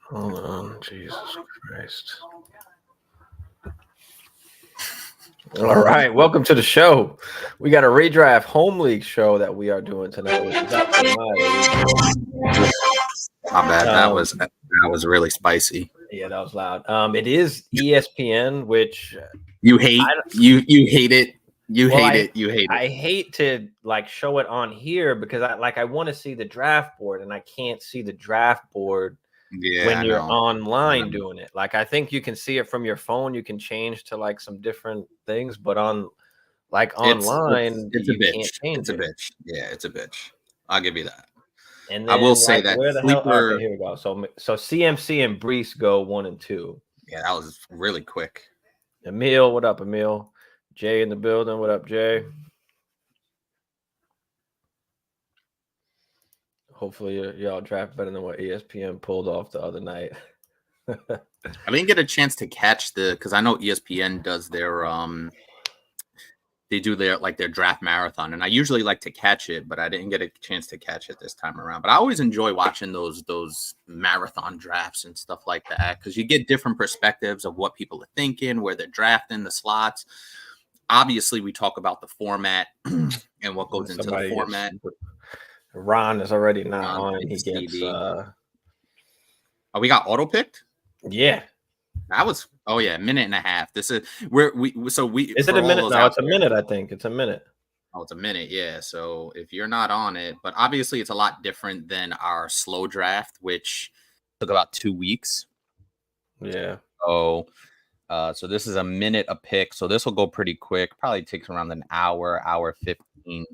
Hold on, Jesus Christ. All right, welcome to the show. We got a redraft home league show that we are doing tonight, which is actually my league. My bad. That was really spicy. Yeah, that was loud. It is ESPN, which You hate you hate it. You hate it. You hate it. I hate to like show it on here because I want to see the draft board and I can't see the draft board when you're online doing it. Like I think you can see it from your phone. You can change to like some different things, but on like online, it's a bitch. Can't change it's a bitch. Yeah, it's a bitch. I'll give you that. And then, I will say that where the hell? Okay, here we go. So CMC and Brees go 1 and 2. Yeah, that was really quick. Emil, what up, Emil? Jay in the building. What up, Jay? Hopefully y'all draft better than what ESPN pulled off the other night. I didn't get a chance to catch because I know ESPN does their they do their draft marathon, and I usually like to catch it, but I didn't get a chance to catch it this time around. But I always enjoy watching those marathon drafts and stuff like that because you get different perspectives of what people are thinking, where they're drafting the slots. Obviously, we talk about the format and what goes into the format. Ron is already not on. He gets. We got auto picked. Yeah, that was a minute and a half. This is Is it a minute? No, it's a minute. I think it's a minute. Oh, it's a minute. Yeah. So if you're not on it, but obviously it's a lot different than our slow draft, which took about 2 weeks. Yeah. So this is a minute a pick. So this will go pretty quick. Probably takes around an hour 15.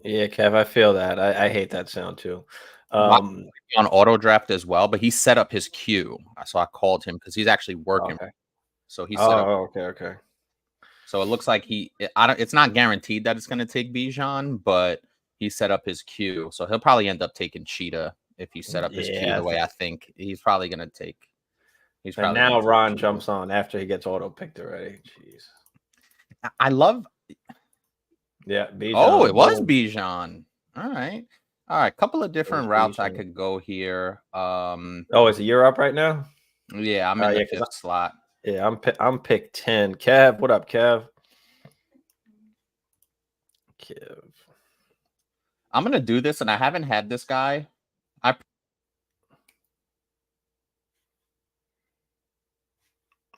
Yeah, Kev, I feel that. I hate that sound too. On auto draft as well, but he set up his queue, so I called him because he's actually working. Okay. So he set up. Okay. So it looks like it's not guaranteed that it's going to take Bijan, but he set up his queue, so he'll probably end up taking Cheetah if he set up his queue the way I think he's probably going to take. And now Ron jumps on after he gets auto picked already. Jeez. I love. Yeah, Bijan. Oh, it was Bijan. All right. Couple of different routes I could go here. Is it you're up right now? Yeah, I'm in the 5th slot. Yeah, I'm pick 10. Kev, what up, Kev? I'm gonna do this, and I haven't had this guy.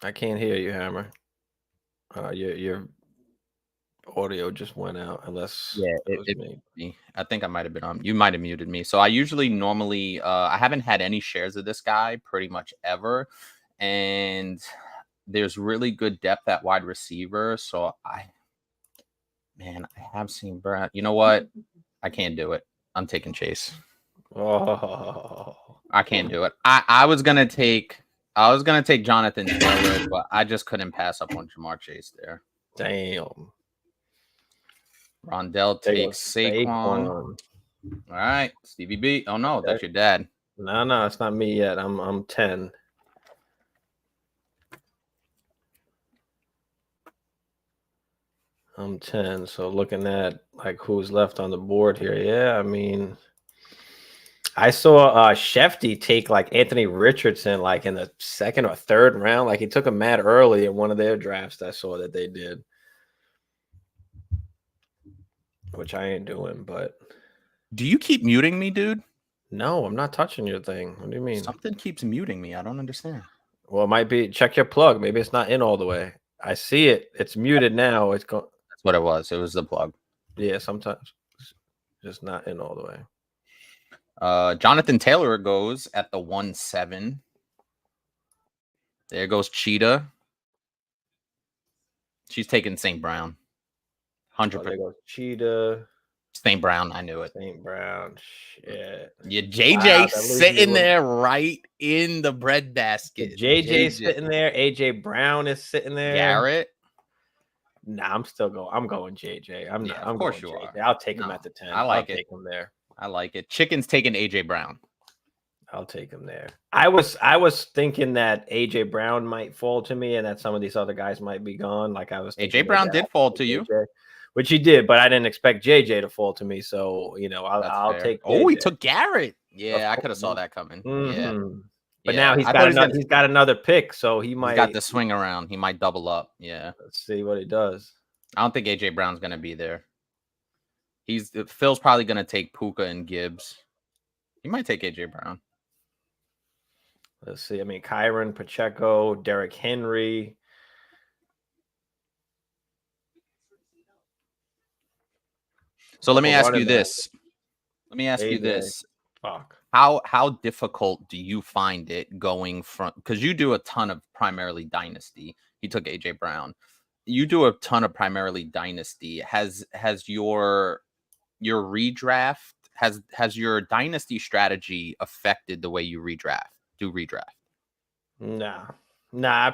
I can't hear you, Hammer. Your audio just went out, unless it was me. I think I might have been on. You might have muted me. So I normally I haven't had any shares of this guy pretty much ever, and there's really good depth at wide receiver. So I have seen Brad. You know what? I can't do it. I'm taking Chase. Oh, I can't do it. I was gonna take Jonathan Taylor, but I just couldn't pass up on Jamar Chase there. Damn. Rondell takes Saquon. All right, Stevie B. Oh no, that's your dad. No, it's not me yet. I'm 10. I'm 10. So looking at like who's left on the board here, yeah. I mean, I saw Shefty take like Anthony Richardson like in the 2nd or 3rd round. Like he took him mad early in one of their drafts. I saw that they did. Which I ain't doing, but do you keep muting me, dude? No, I'm not touching your thing. What do you mean? Something keeps muting me. I don't understand. Well, it might be. Check your plug. Maybe it's not in all the way. I see it. It's muted now. It's going. That's what it was. It was the plug. Yeah, sometimes it's just not in all the way. Jonathan Taylor goes at the 1-7. There goes Cheetah. She's taking St. Brown. 100%. There goes Cheetah. St. Brown, I knew it. St. Brown, shit. Yeah, JJ sitting there right in the bread basket. JJ sitting there. AJ Brown is sitting there. Garrett. Nah, I'm going JJ. I'm of course you JJ. are. I'll take him at the 10. I like it. Take him there. I like it. Chicken's taking AJ Brown. I'll take him there. I was thinking that AJ Brown might fall to me, and that some of these other guys might be gone. Like I was thinking AJ Brown did fall to you, which he did, but I didn't expect JJ to fall to me. So I'll take. Oh, he took Garrett. Yeah, I could have saw that coming. Yeah, but now he's got another pick, so he might. He's got the swing around. He might double up. Yeah, let's see what he does. I don't think AJ Brown's gonna be there. Phil's probably gonna take Puka and Gibbs. He might take AJ Brown. Let's see. I mean, Kyron, Pacheco, Derrick Henry. So let me ask you this. Let me ask you this. Fuck. How difficult do you find it going from, because you do a ton of primarily Dynasty. He took AJ Brown. You do a ton of primarily Dynasty. Has your redraft, has your Dynasty strategy affected the way you redraft? Nah. I'm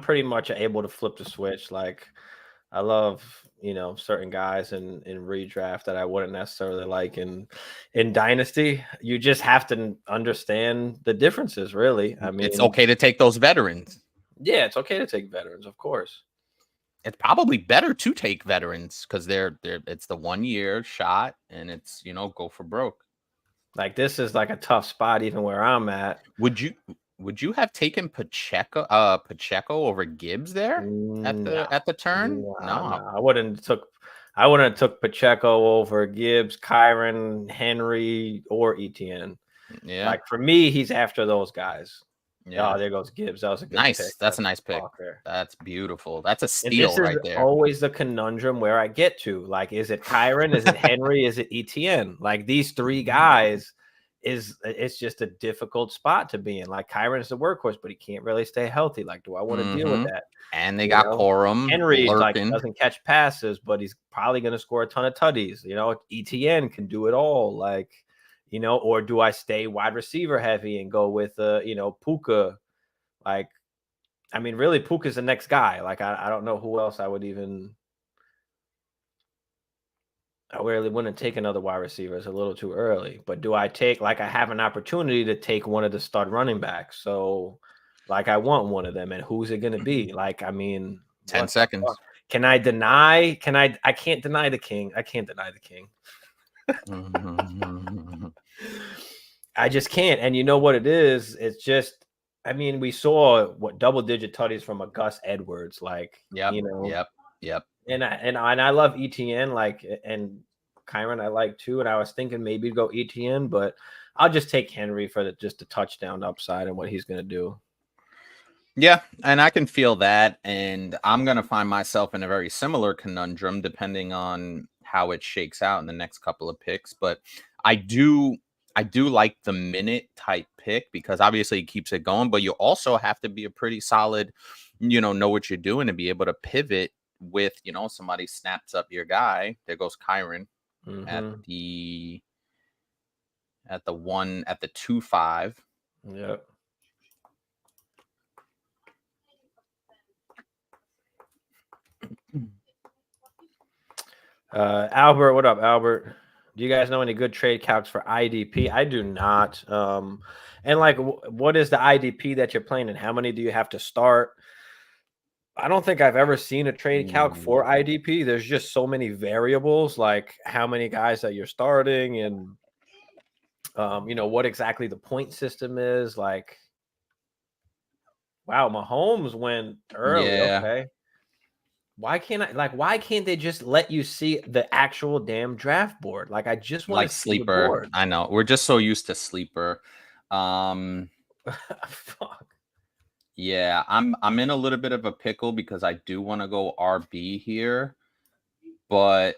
pretty much able to flip the switch. Like I love, certain guys in redraft that I wouldn't necessarily like in Dynasty. You just have to understand the differences, really. I mean, it's okay to take those veterans. Yeah, it's okay to take veterans, of course. It's probably better to take veterans because it's the 1 year shot, and it's go for broke. Like this is like a tough spot even where I'm at. Would you have taken Pacheco over Gibbs there at the turn? No. I wouldn't have took Pacheco over Gibbs, Kyron, Henry, or Etienne. Yeah. Like for me, he's after those guys. Yeah. Oh, there goes Gibbs. That was a good nice. pick. That's a nice pick. That's beautiful. That's a steal right there. Always the conundrum where I get to. Like, is it Kyron? Is it Henry? Is it Etienne? Like these three guys. It's just a difficult spot to be in. Like Kyron is the workhorse, but he can't really stay healthy. Like, do I want to deal with that? And they got Corum. Henry doesn't catch passes, but he's probably going to score a ton of tutties. Etienne can do it all. Like, or do I stay wide receiver heavy and go with Puka? Like, I mean, really, Puka's the next guy. Like, I don't know who else I would even. I really wouldn't take another wide receiver. It's a little too early. But do I take, I have an opportunity to take one of the stud running backs. So, I want one of them. And who's it going to be? Like, I mean. 10 seconds. Can I deny? I can't deny the king. I can't deny the king. I just can't. And you know what it is? It's just, I mean, we saw double-digit tutties from a Gus Edwards. Like, Yep. And I love Etienne, and Kyron I like too. And I was thinking maybe go Etienne, but I'll just take Henry for just the touchdown upside and what he's going to do. Yeah, and I can feel that. And I'm going to find myself in a very similar conundrum depending on how it shakes out in the next couple of picks. But I do like the minute type pick because obviously it keeps it going, but you also have to be a pretty solid, know what you're doing to be able to pivot with, somebody snaps up your guy. There goes Kyron at the 2-5. Yep. Albert, what up, Albert? Do you guys know any good trade calcs for IDP? I do not. And what is the IDP that you're playing and how many do you have to start? I don't think I've ever seen a trade calc for IDP. There's just so many variables, like how many guys that you're starting and, what exactly the point system is. Like, wow, Mahomes went early. Yeah. Okay. Why can't they just let you see the actual damn draft board? Like, I just want to see Sleeper. The board. I know. We're just so used to Sleeper. Fuck. Yeah, I'm in a little bit of a pickle because I do want to go RB here, but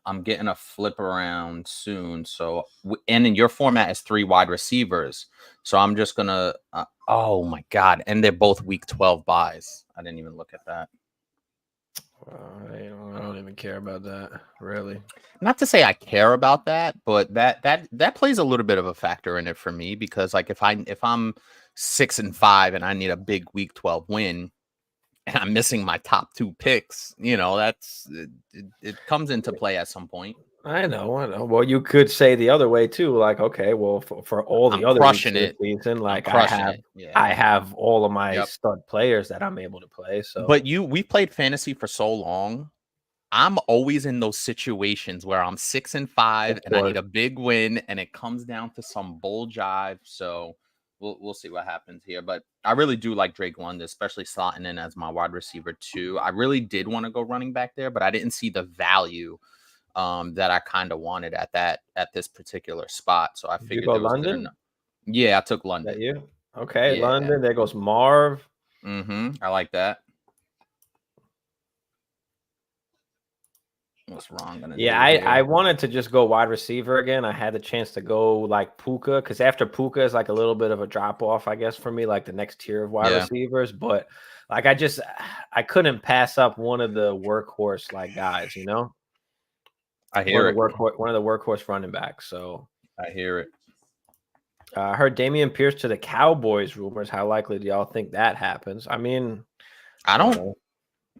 I'm getting a flip around soon. So, and in your format is 3 wide receivers. So I'm just going to, oh my God. And they're both week 12 buys. I didn't even look at that. I don't even care about that, really. Not to say I care about that, but that plays a little bit of a factor in it for me because if I'm 6-5 and I need a big week 12 win and I'm missing my top 2 picks, it comes into play at some point. I know. Well, you could say the other way too. Like, okay, well, for all the I'm other weeks crushing of the it. season, I'm like crushing it. Yeah. I have all of my Yep. stud players that I'm able to play. So, But we played fantasy for so long. I'm always in those situations where I'm 6-5 and I need a big win, and it comes down to some bull jive. So we'll see what happens here. But I really do like Drake London, especially slotting in as my wide receiver too. I really did want to go running back there, but I didn't see the value that I kind of wanted at this particular spot. So I did you figured go there was good London? enough. Yeah, I took Is that London. you? Okay, Yeah. London. There goes Marv. I like that. What's wrong gonna Yeah, do here? I wanted to just go wide receiver again. I had the chance to go like Puka because after Puka is like a little bit of a drop off, I guess, for me, like the next tier of wide receivers. But like I couldn't pass up one of the workhorse like guys, you know. I hear it. One of the workhorse running backs. So I hear it. I heard Damian Pierce to the Cowboys rumors. How likely do y'all think that happens? I mean, I don't know.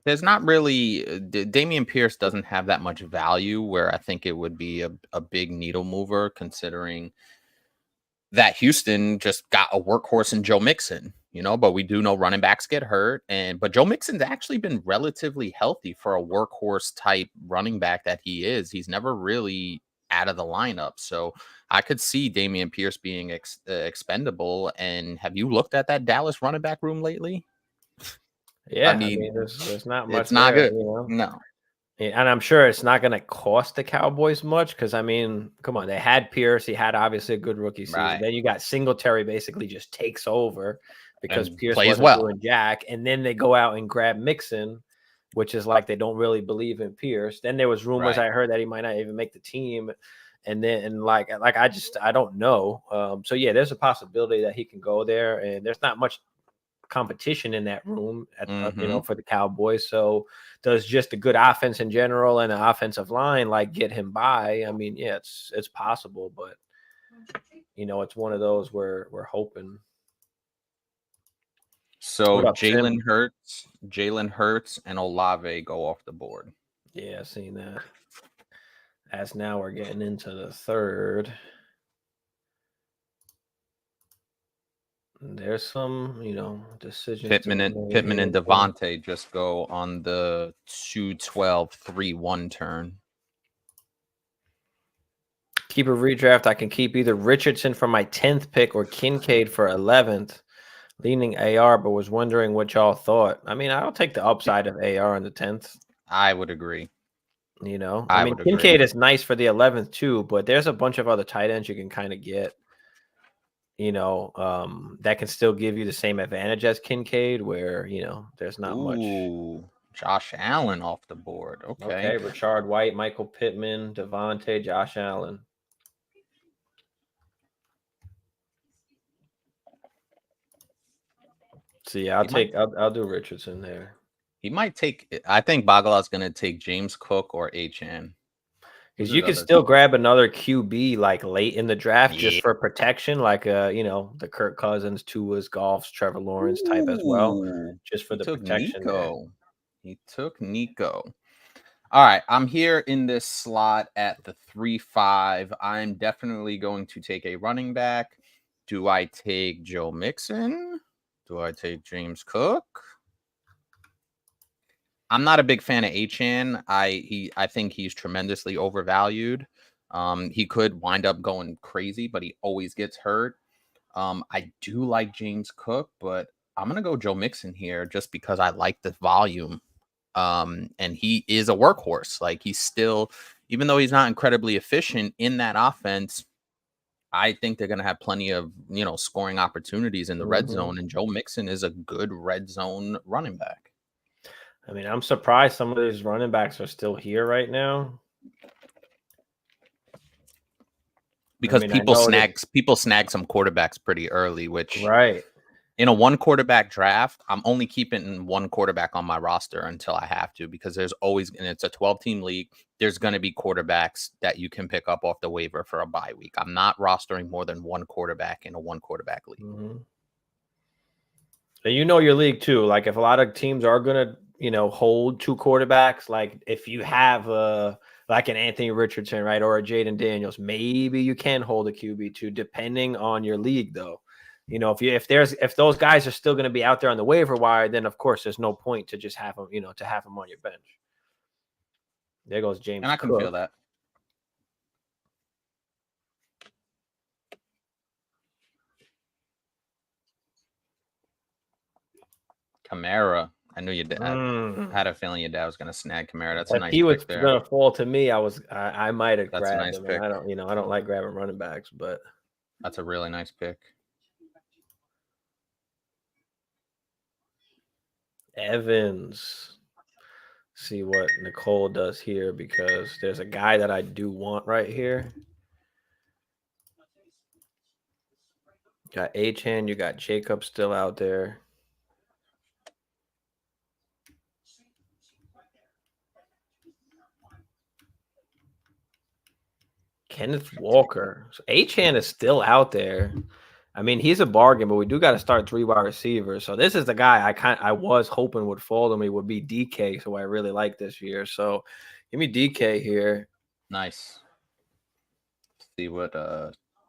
There's not really Damian Pierce doesn't have that much value where I think it would be a big needle mover, considering that Houston just got a workhorse in Joe Mixon, but we do know running backs get hurt. But Joe Mixon's actually been relatively healthy for a workhorse type running back that he is. He's never really out of the lineup. So I could see Damian Pierce being expendable. And have you looked at that Dallas running back room lately? Yeah, I mean there's not much. It's not there, good. No. And I'm sure it's not going to cost the Cowboys much because, I mean, come on, they had Pierce. He had obviously a good rookie season. Right. Then you got Singletary basically just takes over because And Pierce plays wasn't doing jack. And then they go out and grab Mixon, which is like they don't really believe in Pierce. Then there was rumors I heard that he might not even make the team. And then like I don't know. So, yeah, there's a possibility that he can go there. And there's not much competition in that room for the Cowboys. So does just a good offense in general and an offensive line like get him by? I mean, yeah, it's possible, but it's one of those where we're hoping. So Jalen Hurts and Olave go off the board. Yeah, I've seen that. As now we're getting into the third. There's some, decisions. Pittman and Devontae just go on the 2-12-3-1 turn. Keep a redraft. I can keep either Richardson for my 10th pick or Kincaid for 11th. Leaning AR, but was wondering what y'all thought. I mean, I'll take the upside of AR on the 10th. I would agree. I mean, Kincaid is nice for the 11th too, but there's a bunch of other tight ends you can kind of get. That can still give you the same advantage as Kincaid, where there's not much. Josh Allen off the board. Okay. Rashard White, Michael Pittman, Devontae, Josh Allen. So yeah, I'll do Richardson there. He might take. I think Bagala's going to take James Cook or HN. Because you could still grab another QB like late in the draft just for protection, like the Kirk Cousins, Tua's, Goff's, Trevor Lawrence type as well, just for the protection. He took Nico. All right, I'm here in this slot at the 3-5. I'm definitely going to take a running back. Do I take Joe Mixon? Do I take James Cook? I'm not a big fan of HN. I think he's tremendously overvalued. He could wind up going crazy, but he always gets hurt. I do like James Cook, but I'm gonna go Joe Mixon here just because I like the volume. And he is a workhorse. Like he's still, even though he's not incredibly efficient in that offense, I think they're gonna have plenty of scoring opportunities in the red zone, and Joe Mixon is a good red zone running back. I mean, I'm surprised some of these running backs are still here right now. Because people snag some quarterbacks pretty early, which in a one quarterback draft, I'm only keeping one quarterback on my roster until I have to, because there's always, and it's a 12-team league, there's going to be quarterbacks that you can pick up off the waiver for a bye week. I'm not rostering more than one quarterback in a one quarterback league. And your league too. Like if a lot of teams are going to hold two quarterbacks, like if you have a like an Anthony Richardson, right, or a Jaden Daniels. Maybe you can hold a QB2, depending on your league, though. You know, if those guys are still going to be out there on the waiver wire, then of course there's no point to just have them, you know, to have them on your bench. There goes James And I can Cook. feel that. Kamara. I knew your dad. I had a feeling your dad was going to snag Kamara. That's a nice pick there. If he was going to fall to me, I might have grabbed nice him. Pick. And I don't like grabbing running backs, but that's a really nice pick. Evans. See what Nicole does here, because there's a guy that I do want right here. Got Achane, you got Jacob still out there. Kenneth Walker. So Achane is still out there. I mean, he's a bargain, but we do got to start 3 wide receivers. So this is the guy I was hoping would fall to me, would be DK, so I really like this year. So give me DK here. Nice. See what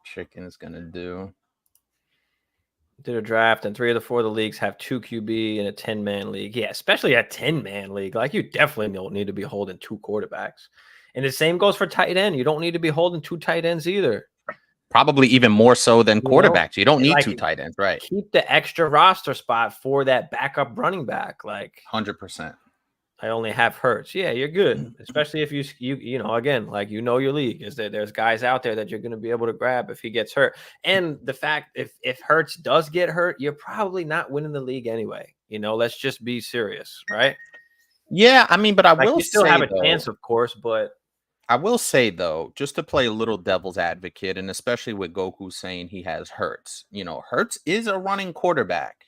Chicken is gonna do. Did a draft, and 3 of the 4 of the leagues have 2 QB in a 10-man league. Yeah, especially a 10-man league. Like, you definitely don't need to be holding 2 quarterbacks. And the same goes for tight end. You don't need to be holding 2 tight ends either. Probably even more so than quarterbacks. You don't need like, 2 tight ends, right? Keep the extra roster spot for that backup running back. Like 100%. I only have Hurts. Yeah, you're good. Especially if you know, again, like, you know, your league is that there's guys out there that you're going to be able to grab if he gets hurt. And the fact if Hurts does get hurt, you're probably not winning the league anyway. You know, let's just be serious, right? Yeah, I mean, but I will still have a chance, of course, but I will say, though, just to play a little devil's advocate, and especially with Goku saying he has Hurts, you know, Hurts is a running quarterback.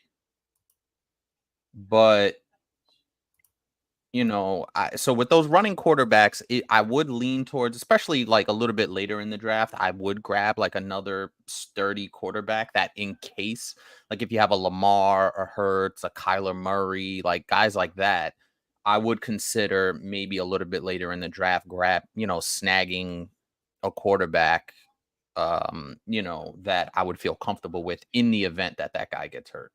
But, you know, so with those running quarterbacks, I would lean towards, especially like a little bit later in the draft, I would grab like another sturdy quarterback that in case, like if you have a Lamar, a Hurts, a Kyler Murray, like guys like that, I would consider maybe a little bit later in the draft snagging a quarterback, you know, that I would feel comfortable with in the event that that guy gets hurt.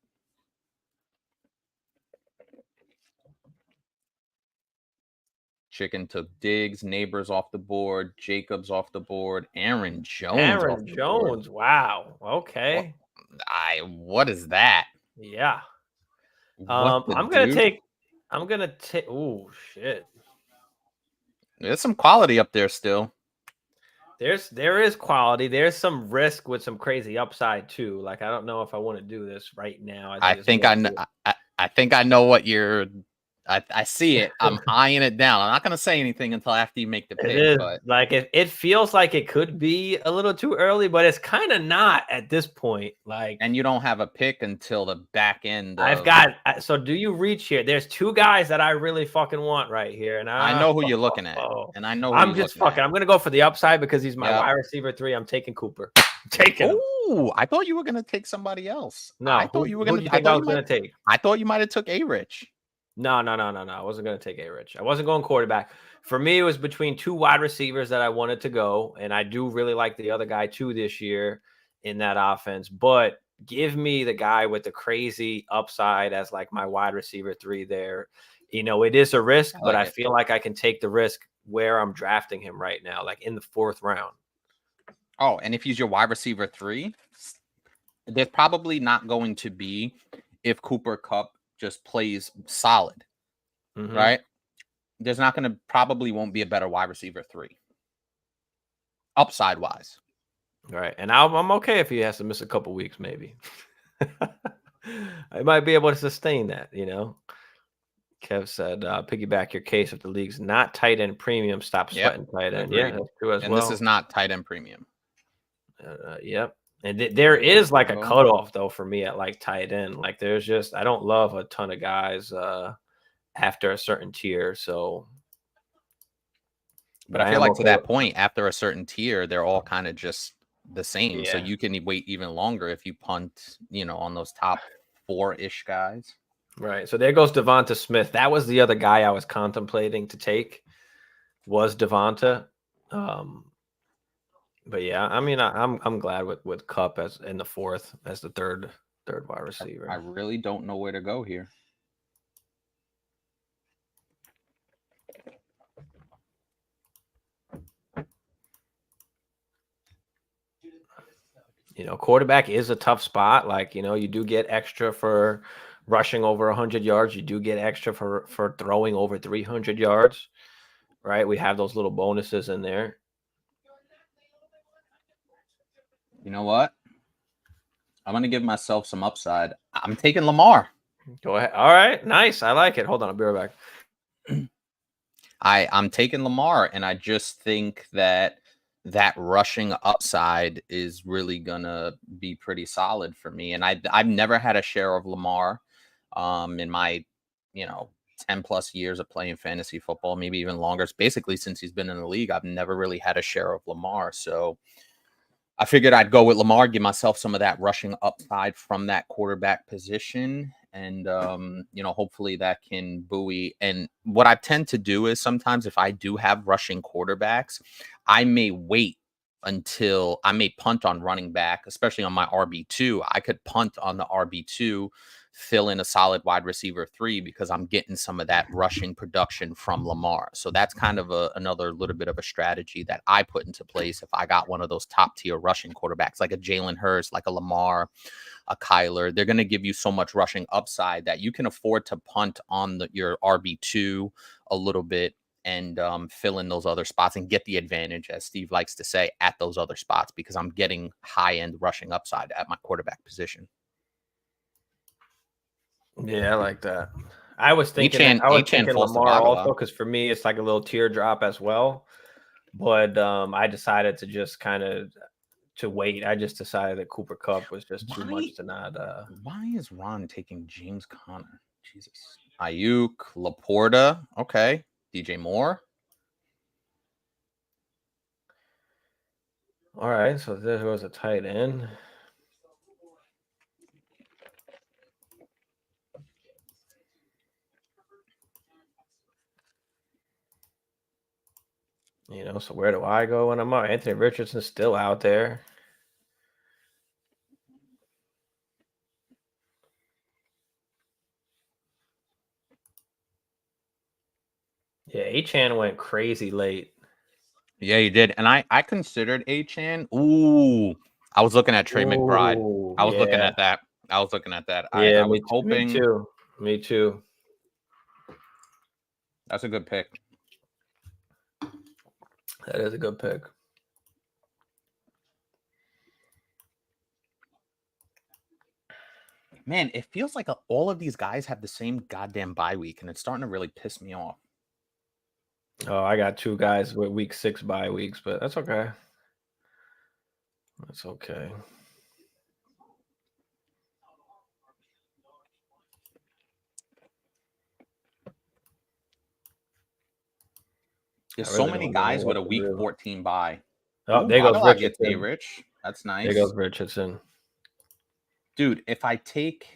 Chicken took Diggs, Neighbors off the board, Jacobs off the board, Aaron Jones. Wow. Okay. What is that? Yeah. I'm going to take. Oh, shit. There's some quality up there still. There is quality. There's some risk with some crazy upside too. Like, I don't know if I want to do this right now. I think I know what you're. I see it. I'm eyeing it down. I'm not going to say anything until after you make the pick. It is, but like it feels like it could be a little too early, but it's kind of not at this point. Like, and you don't have a pick until the back end. So do you reach here? There's 2 guys that I really fucking want right here, and I know who you're looking at, and I know. I'm just fucking. I'm gonna go for the upside because he's my wide receiver 3. I'm taking Cooper. Taking him. Oh, I thought you were gonna take somebody else. No, I thought you were gonna. I was gonna take. I thought you might have took A-Rich. No. I wasn't going to take A-Rich. I wasn't going quarterback. For me, it was between 2 wide receivers that I wanted to go, and I do really like the other guy too this year in that offense. But give me the guy with the crazy upside as like my wide receiver 3 there. You know, it is a risk, but I feel like I can take the risk where I'm drafting him right now, like in the 4th round. Oh, and if he's your wide receiver 3, there's probably not going to be, if Cooper Kupp just plays solid, right? There's not going to, probably won't be a better wide receiver 3 upside wise. Right. And I'm okay if he has to miss a couple weeks, maybe. I might be able to sustain that, you know. Kev said, piggyback your case if the league's not tight end premium, stop sweating tight end. Agreed. Yeah, that's true as well. And this is not tight end premium. Yep. And there is like a cutoff though for me at like tight end. Like there's just, I don't love a ton of guys after a certain tier. So, but I feel like to that point, after a certain tier, they're all kind of just the same. Yeah. So you can wait even longer if you punt, you know, on those top 4-ish guys. Right. So there goes Devonta Smith. That was the other guy I was contemplating to take. was Devonta. But yeah, I mean, I'm glad with Kupp as in the fourth as the third wide receiver. I really don't know where to go here. You know, quarterback is a tough spot. Like, you know, you do get extra for rushing over 100 yards. You do get extra for throwing over 300 yards, right? We have those little bonuses in there. You know what? I'm going to give myself some upside. I'm taking Lamar. Go ahead. All right. Nice. I like it. Hold on. I'll be right back. I'm taking Lamar, and I just think that rushing upside is really gonna be pretty solid for me. And I've never had a share of Lamar in my 10 plus years of playing fantasy football, maybe even longer. It's basically since he's been in the league, I've never really had a share of Lamar. So I figured I'd go with Lamar, give myself some of that rushing upside from that quarterback position. And, hopefully that can buoy. And what I tend to do is sometimes if I do have rushing quarterbacks, I may wait until I may punt on running back, especially on my RB2. I could punt on the RB2, fill in a solid wide receiver 3 because I'm getting some of that rushing production from Lamar. So that's kind of another little bit of a strategy that I put into place if I got one of those top tier rushing quarterbacks like a Jalen Hurts, like a Lamar, a Kyler. They're going to give you so much rushing upside that you can afford to punt on your RB2 a little bit and fill in those other spots and get the advantage, as Steve likes to say, at those other spots because I'm getting high-end rushing upside at my quarterback position. Yeah, I like that. I was thinking Lamar also because for me it's like a little teardrop as well. But I decided to just kind of to wait. I just decided that Cooper Kupp was just too much to not. Why is Ron taking James Conner? Jesus. Ayuk, Laporta. Okay. DJ Moore. All right. So there was a tight end. You know, so where do I go when I'm out? Anthony Richardson's still out there. Yeah, Achane went crazy late. Yeah, he did. And I considered Achane. Ooh, I was looking at Trey McBride. I was looking at that. Yeah, I was hoping. Me too. That's a good pick. That is a good pick. Man, it feels like all of these guys have the same goddamn bye week, and it's starting to really piss me off. Oh, I got 2 guys with week 6 bye weeks, but that's okay. That's okay. There's so many guys with a week 14 bye. Oh, there goes Richardson. Rich. That's nice. There goes Richardson. Dude, if I take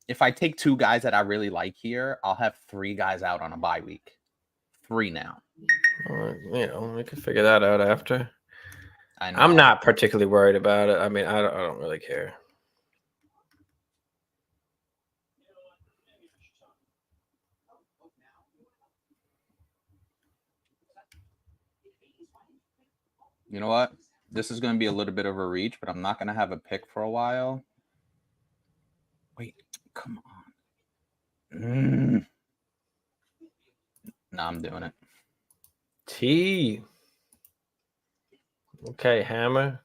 2 guys that I really like here, I'll have 3 guys out on a bye week. 3 now. You know, we can figure that out after. I'm not particularly worried about it. I mean, I don't really care. You know what? This is going to be a little bit of a reach, but I'm not going to have a pick for a while. Wait, come on. No, I'm doing it. T. Okay, Hammer.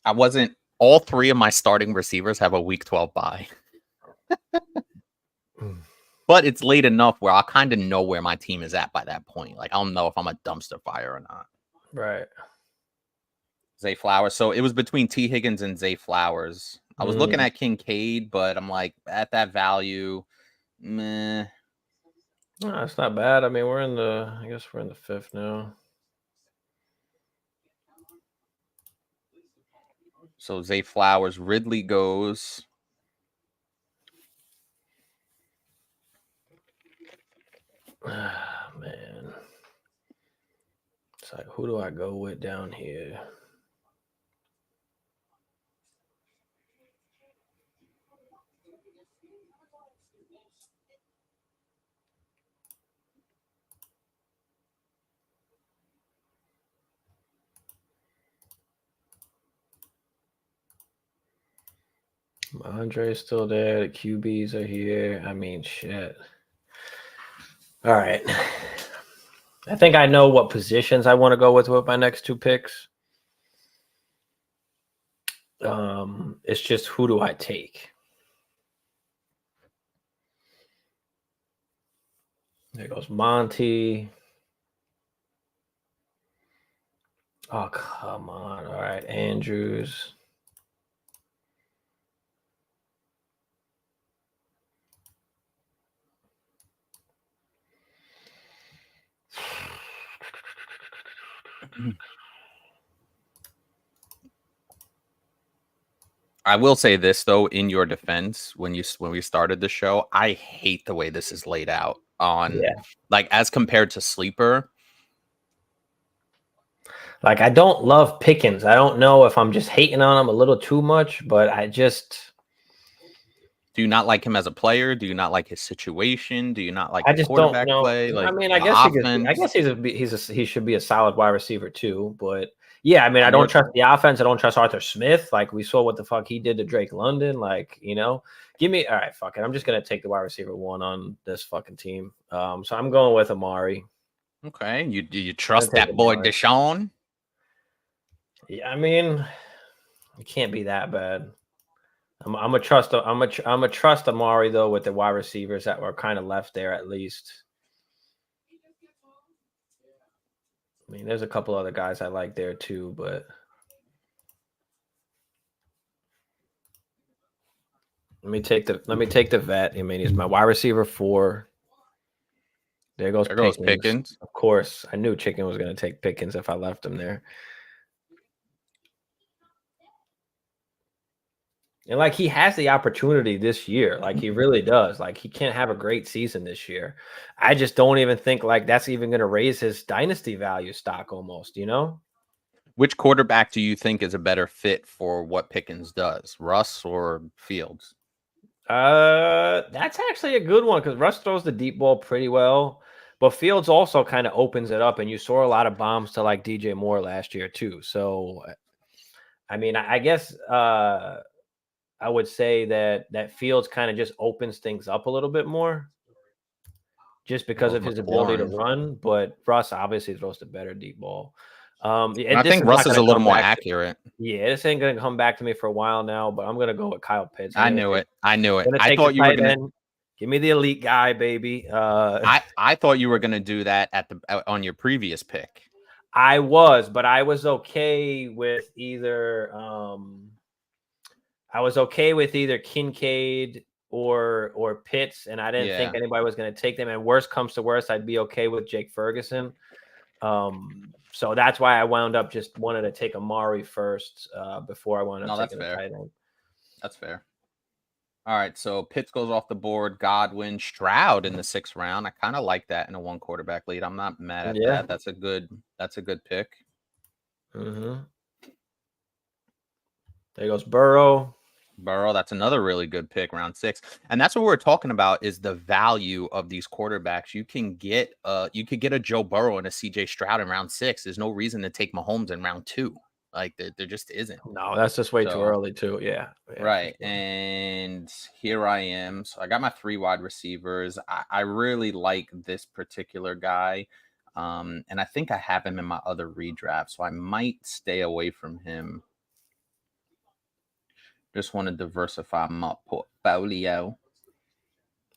All 3 of my starting receivers have a week 12 bye. But it's late enough where I'll kind of know where my team is at by that point. Like, I'll know if I'm a dumpster fire or not. Right. Zay Flowers. So it was between T. Higgins and Zay Flowers. I was looking at Kincaid, but I'm like, at that value, meh. No, it's not bad. I mean, I guess we're in the 5th now. So Zay Flowers, Ridley goes. Man. It's like, who do I go with down here? Andre's still there. The QBs are here. I mean, shit. All right. I think I know what positions I want to go with my next 2 picks. It's just who do I take? There goes Monty. Oh, come on. All right, Andrews. I will say this though, in your defense, when we started the show, I hate the way this is laid out on like as compared to Sleeper. Like, I don't love Pickens. I don't know if I'm just hating on him a little too much, but I just do you not like him as a player? Do you not like his situation? Do you not like I just quarterback don't know. play? Like, I mean, I guess he should be a solid wide receiver too. But yeah, I mean, I don't trust the offense. I don't trust Arthur Smith. Like, we saw what the fuck he did to Drake London. Like, you know, give me all right. Fuck it. I'm just gonna take the wide receiver 1 on this fucking team. So I'm going with Amari. Okay, you trust that boy Deshaun? Yeah, I mean, it can't be that bad. I'm a trust Amari though with the wide receivers that were kind of left there at least. I mean, there's a couple other guys I like there too, but let me take the vet. I mean, he's my wide receiver 4. There goes Pickens. Of course, I knew Chicken was going to take Pickens if I left him there. And like, he has the opportunity this year. Like, he really does. Like, he can't have a great season this year. I just don't even think like that's even going to raise his dynasty value stock almost, you know? Which quarterback do you think is a better fit for what Pickens does, Russ or Fields? That's actually a good one because Russ throws the deep ball pretty well, but Fields also kind of opens it up, and you saw a lot of bombs to like DJ Moore last year too. So, I mean, I guess I would say that Fields kind of just opens things up a little bit more just because of his ability to run. But Russ obviously throws the better deep ball. I think Russ is a little more accurate. Yeah, this ain't going to come back to me for a while now, but I'm going to go with Kyle Pitts. I knew it. I thought you were going to give me the elite guy, baby. I thought you were going to do that on your previous pick. I was, but I was okay with either Kincaid or Pitts, and I didn't think anybody was going to take them. And worst comes to worst, I'd be okay with Jake Ferguson. So that's why I wound up just wanted to take Amari first before I wound up taking the tight end. That's fair. All right, so Pitts goes off the board. Godwin, Stroud in the 6th round. I kind of like that in a 1 quarterback lead. I'm not mad at that. That's a good pick. Mm-hmm. There goes Burrow. That's another really good pick, round 6. And that's what we're talking about is the value of these quarterbacks. You could get a Joe Burrow and a CJ Stroud in round 6. There's no reason to take Mahomes in round 2. Like there just isn't. No, that's just way too early too. Yeah. Right. And here I am. So I got my 3 wide receivers. I really like this particular guy. And I think I have him in my other redraft. So I might stay away from him. Just want to diversify my portfolio.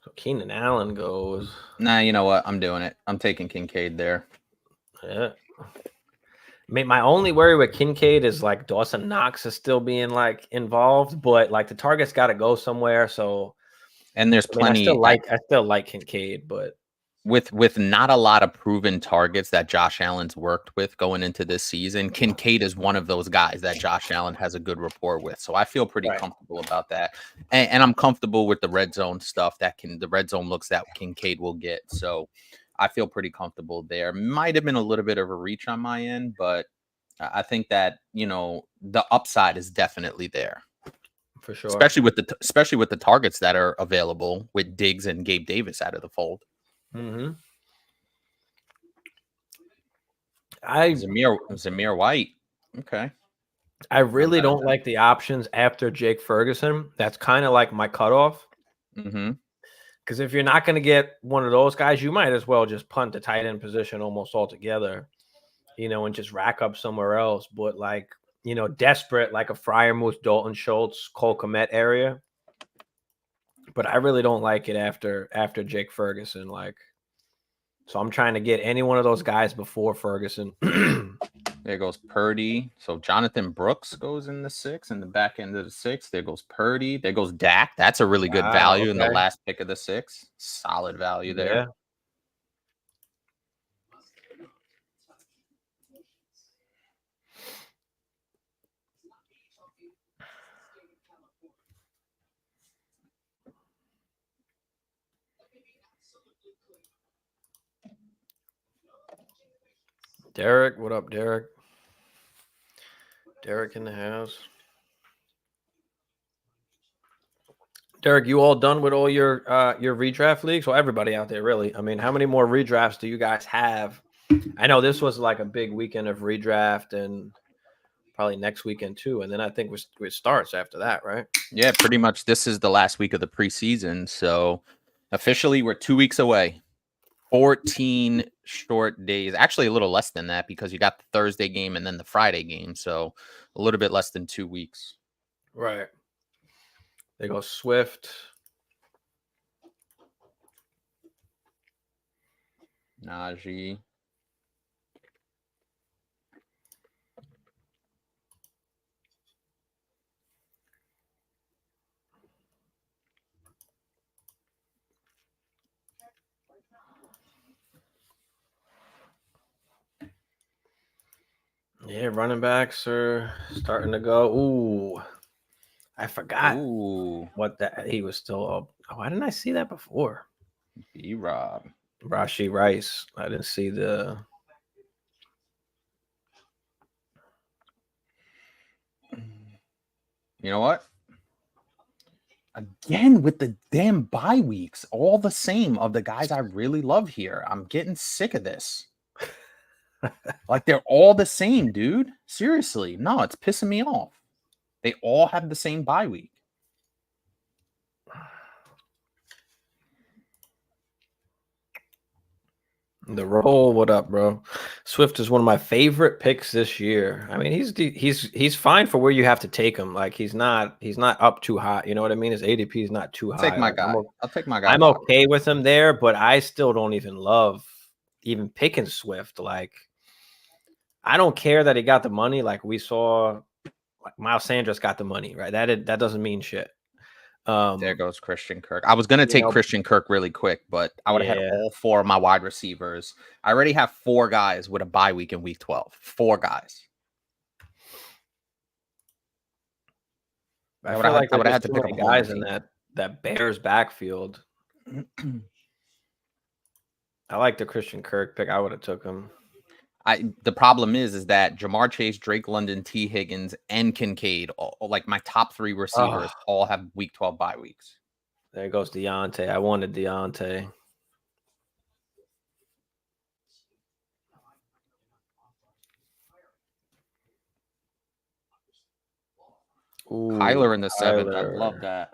So Keenan Allen goes. Nah, you know what? I'm doing it. I'm taking Kincaid there. Yeah. I mean, my only worry with Kincaid is like Dawson Knox is still being like involved, but like the target's got to go somewhere. So, and there's plenty. I still like Kincaid, but with not a lot of proven targets that Josh Allen's worked with going into this season, Kincaid is one of those guys that Josh Allen has a good rapport with. So I feel pretty comfortable about that. And I'm comfortable with the red zone stuff the red zone looks that Kincaid will get. So I feel pretty comfortable there. Might have been a little bit of a reach on my end, but I think that, you know, the upside is definitely there. For sure. Especially with the targets that are available with Diggs and Gabe Davis out of the fold. Mm-hmm. Zamir White. Okay. I really don't like the options after Jake Ferguson. That's kind of like my cutoff. Mm-hmm. Because if you're not going to get one of those guys, you might as well just punt the tight end position almost altogether, you know, and just rack up somewhere else. But like, you know, desperate like a Freiermuth, Dalton Schultz, Cole Kmet area. But I really don't like it after Jake Ferguson. Like, so I'm trying to get any one of those guys before Ferguson. There goes Purdy. So Jonathan Brooks goes in the 6 in the back end of the 6. There goes Purdy. There goes Dak. That's a really good value in the last pick of the 6. Solid value there. Yeah. Derek, what up, Derek? Derek in the house. Derek, you all done with all your redraft leagues? Well, everybody out there, really. I mean, how many more redrafts do you guys have? I know this was like a big weekend of redraft, and probably next weekend too. And then I think it starts after that, right? Yeah, pretty much. This is the last week of the preseason, so officially we're 2 weeks away. 14 short days, actually a little less than that because you got the Thursday game and then the Friday game. So a little bit less than 2 weeks. Right. They go Swift. Najee. Yeah, running backs are starting to go. Ooh, I forgot what that he was still up. Oh, why didn't I see that before? B-Rob. Rashee Rice. I didn't see the. You know what? Again, with the damn bye weeks, all the same of the guys I really love here. I'm getting sick of this. Like, they're all the same, dude. Seriously. No, it's pissing me off. They all have the same bye week. The roll, what up, bro? Swift is one of my favorite picks this year. I mean, he's fine for where you have to take him. Like he's not up too high. You know what I mean? His ADP is not too high. Take my guy. I'll take my guy. I'm okay with him there, but I still don't even love even picking Swift. Like, I don't care that he got the money. Like we saw, like Miles Sanders got the money, right? That doesn't mean shit. There goes Christian Kirk. I was going to take Christian Kirk really quick, but I would have had all 4 of my wide receivers. I already have 4 guys with a bye week in week 12. 4 guys. I feel like I would have had to pick up guys in that Bears backfield. I like the Christian Kirk pick. I would have took him. The problem is that Jamar Chase, Drake London, T. Higgins, and Kincaid, like my top 3 receivers, all have week 12 bye weeks. There goes Deontay. I wanted Deontay. Ooh, Kyler in the 7th. I love that.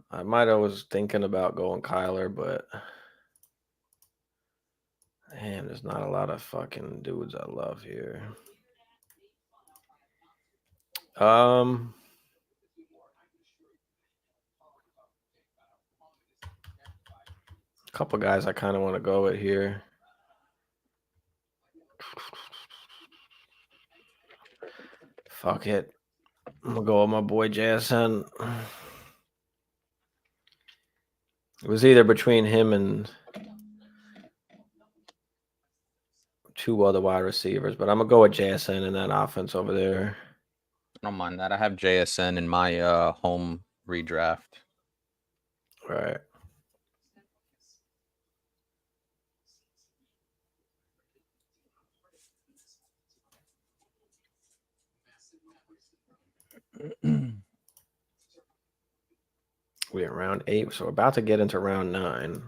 I might have was thinking about going Kyler, but damn, there's not a lot of fucking dudes I love here. A couple guys I kind of want to go with here. Fuck it. I'm gonna go with my boy JSN. It was either between him and 2 other wide receivers, but I'm gonna go with JSN in that offense over there. I don't mind that. I have JSN in my home redraft. Right. We're in round 8, so we're about to get into round 9.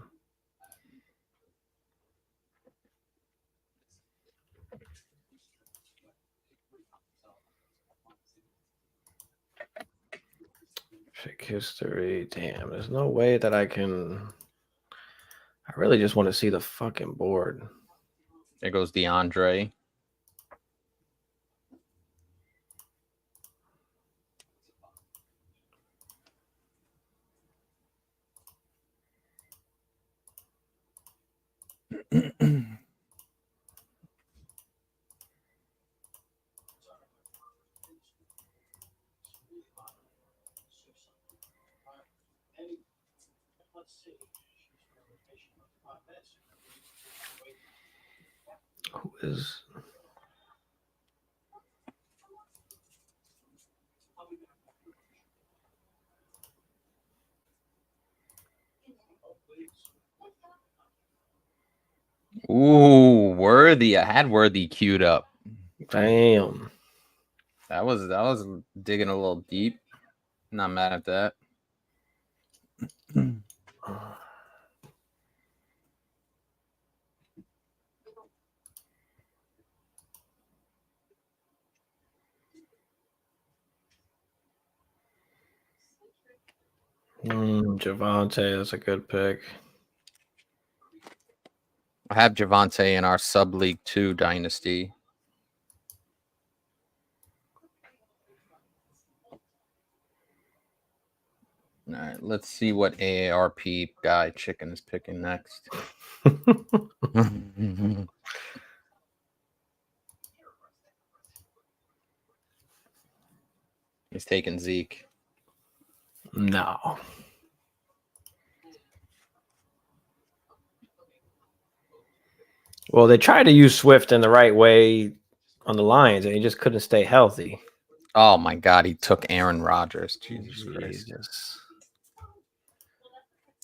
Pick history. Damn, there's no way that I can. I really just want to see the fucking board. There goes DeAndre. Who is? Ooh, Worthy. I had Worthy queued up. Damn. That was digging a little deep. Not mad at that. Javante, that's a good pick. I have Javante in our sub league 2 dynasty. All right, let's see what AARP guy Chicken is picking next. He's taking Zeke. No. Well, they tried to use Swift in the right way on the Lions, and he just couldn't stay healthy. Oh my God, he took Aaron Rodgers. Jesus Christ.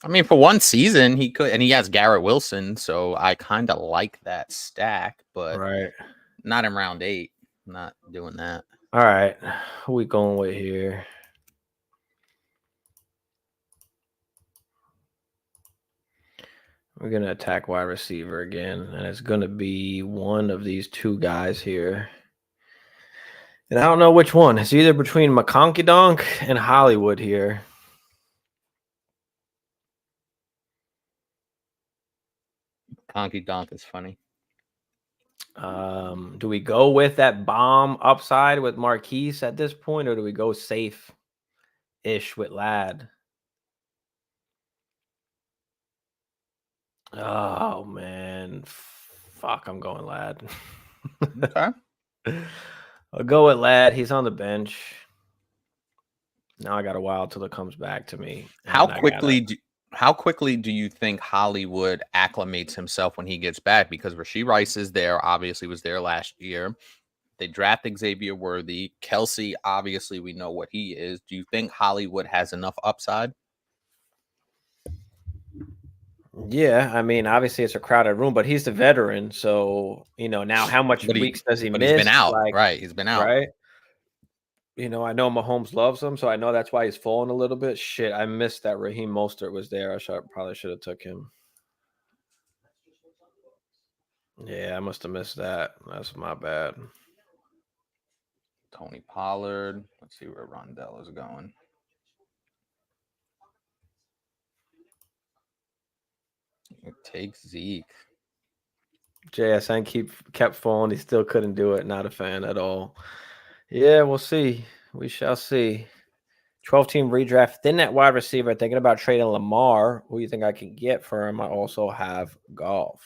I mean, for one season, he could, and he has Garrett Wilson, so I kind of like that stack, but not in round 8. I'm not doing that. All right. Who we going with here? We're going to attack wide receiver again, and it's going to be one of these two guys here. And I don't know which one. It's either between McConkey-Donk and Hollywood here. Conky-Donk is funny. Do we go with that bomb upside with Marquise at this point, or do we go safe-ish with Ladd? Oh, man. Fuck, I'm going Ladd. Okay. I'll go with Ladd. He's on the bench. Now I got a while till it comes back to me. How quickly do you think Hollywood acclimates himself when he gets back? Because Rashee Rice is there, obviously was there last year. They draft Xavier Worthy. Kelsey, obviously, we know what he is. Do you think Hollywood has enough upside? Yeah, I mean, obviously it's a crowded room, but he's the veteran, so now how much weeks does he miss? He's been out, right? He's been out, right? I know Mahomes loves him, so I know that's why he's falling a little bit. Shit, I missed that Raheem Mostert was there. Probably should have took him. Yeah, I must have missed that. That's my bad. Tony Pollard. Let's see where Rondell is going. It takes Zeke. JSN kept falling. He still couldn't do it. Not a fan at all. Yeah, we'll see. We shall see. 12-team redraft. Then that wide receiver, thinking about trading Lamar. Who do you think I can get for him? I also have Golf.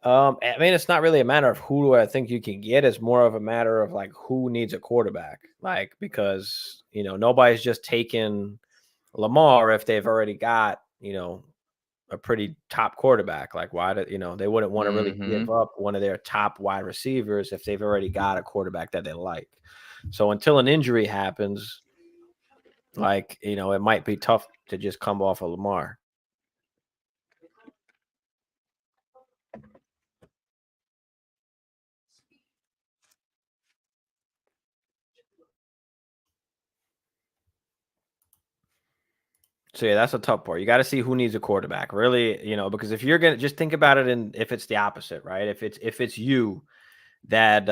I mean, it's not really a matter of who do I think you can get. It's more of a matter of like who needs a quarterback. Like, because nobody's just taking Lamar if they've already got a pretty top quarterback. Like, why do they wouldn't want to really give up one of their top wide receivers if they've already got a quarterback that they like. So until an injury happens, like it might be tough to just come off of Lamar. So yeah, that's a tough part. You got to see who needs a quarterback, really, you know, because if you're gonna just think about it, and if it's the opposite, right? If it's you that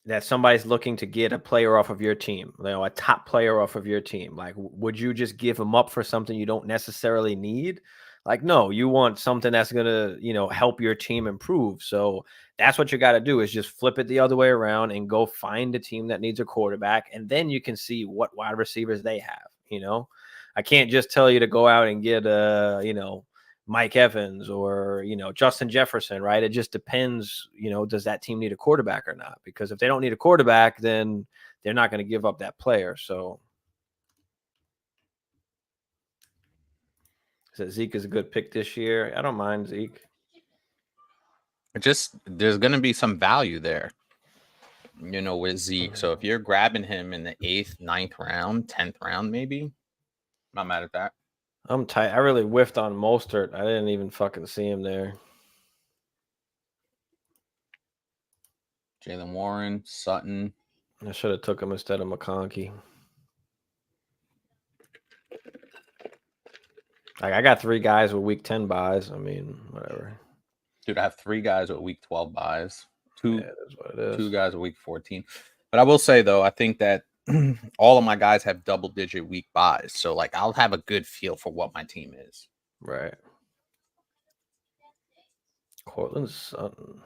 that somebody's looking to get a player off of your team, you know, a top player off of your team, like would you just give him up for something you don't necessarily need? Like, no, you want something that's gonna, you know, help your team improve. So that's what you got to do, is just flip it the other way around and go find a team that needs a quarterback, and then you can see what wide receivers they have. You know, I can't just tell you to go out and get you know, Mike Evans or, you know, Justin Jefferson, right? It just depends, you know, does that team need a quarterback or not? Because if they don't need a quarterback, then they're not going to give up that player. So Zeke is a good pick this year. I don't mind Zeke. Just there's going to be some value there, you know, with Zeke. So if you're grabbing him in the 8th, 9th round, 10th round, maybe, not mad at that. I'm tight. I really whiffed on Mostert. I didn't even fucking see him there. Jalen Warren, Sutton. I should have took him instead of McConkey. Like, I got 3 guys with week 10 buys. I mean, whatever. Dude, I have 3 guys with week 12 buys. 2 guys with week 14. But I will say, though, I think that all of my guys have double-digit week buys. So, like, I'll have a good feel for what my team is. Right. Cortland Sutton.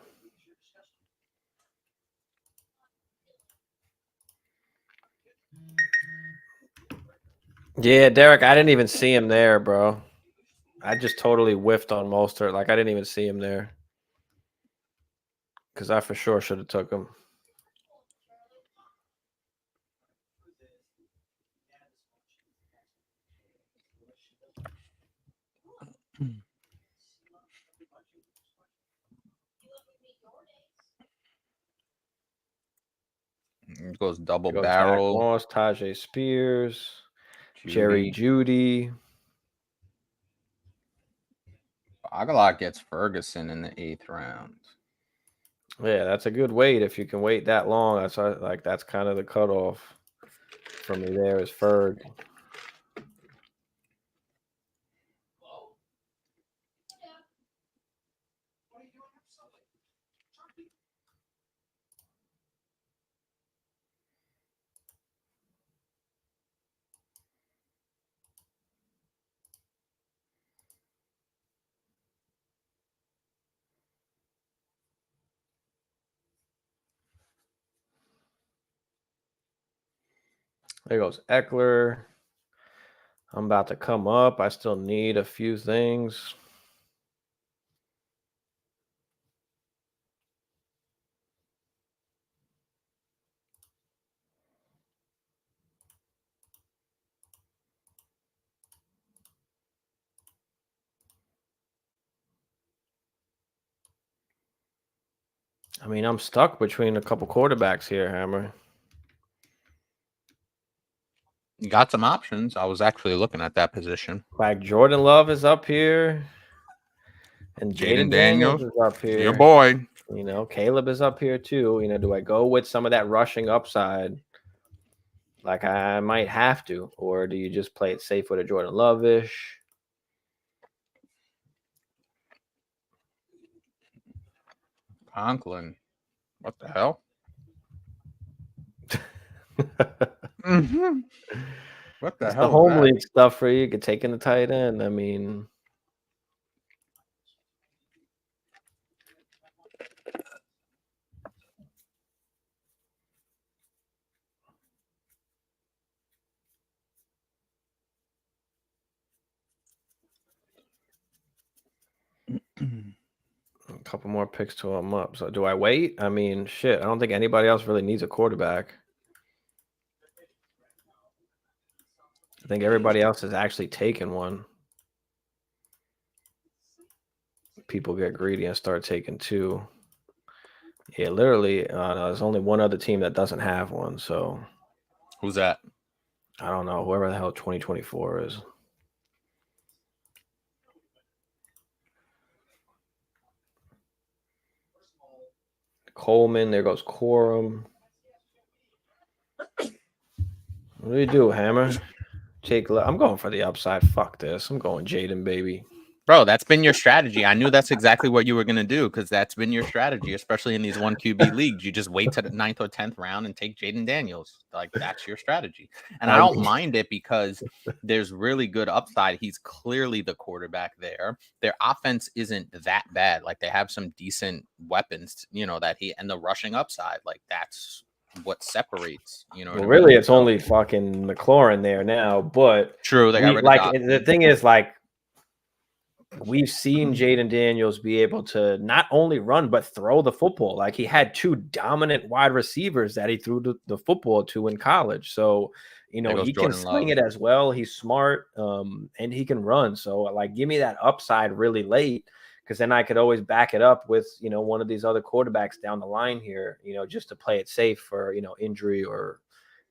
Yeah, Derek, I didn't even see him there, bro. I just totally whiffed on Mostert. Like, I didn't even see him there. Because I for sure should have took him. It goes double barrel. Zach Moss, Tajay Spears, Jerry Jeudy. Aguilar gets Ferguson in the 8th round. Yeah, that's a good wait if you can wait that long. That's like that's kind of the cutoff for me. There is Ferg. There goes Eckler. I'm about to come up. I still need a few things. I mean, I'm stuck between a couple quarterbacks here, Hammer. You got some options. I was actually looking at that position. Like Jordan Love is up here. And Jaden Daniels is up here. Your boy. You know, Caleb is up here too. You know, do I go with some of that rushing upside? Like I might have to. Or do you just play it safe with a Jordan Love-ish? Conklin. What the hell? What the hell? The home league stuff for you. You could take in the tight end. I mean, a couple more picks to him up. So do I wait? I mean, shit. I don't think anybody else really needs a quarterback. I think everybody else has actually taken one. People get greedy and start taking 2. Yeah, literally, there's only one other team that doesn't have one. So who's that? I don't know. Whoever the hell 2024 is. Coleman. There goes Corum. What do you do, Hammer? Jake, I'm going for the upside. Fuck this. I'm going Jaden, baby. Bro, that's been your strategy. I knew that's exactly what you were going to do because that's been your strategy, especially in these 1 QB leagues. You just wait to the 9th or 10th round and take Jaden Daniels. Like, that's your strategy. And I don't mind it because there's really good upside. He's clearly the quarterback there. Their offense isn't that bad. Like, they have some decent weapons, you know, and the rushing upside. Like, that's what separates, you know. Well, really, it's only fucking McLaurin there now, but true. They got rid of the thing is, like, we've seen Jaden Daniels be able to not only run but throw the football. Like, he had 2 dominant wide receivers that he threw the football to in college. So, you know, he can sling it as well. He's smart, and he can run. So, like, give me that upside really late, because then I could always back it up with, you know, one of these other quarterbacks down the line here, you know, just to play it safe for, you know, injury or,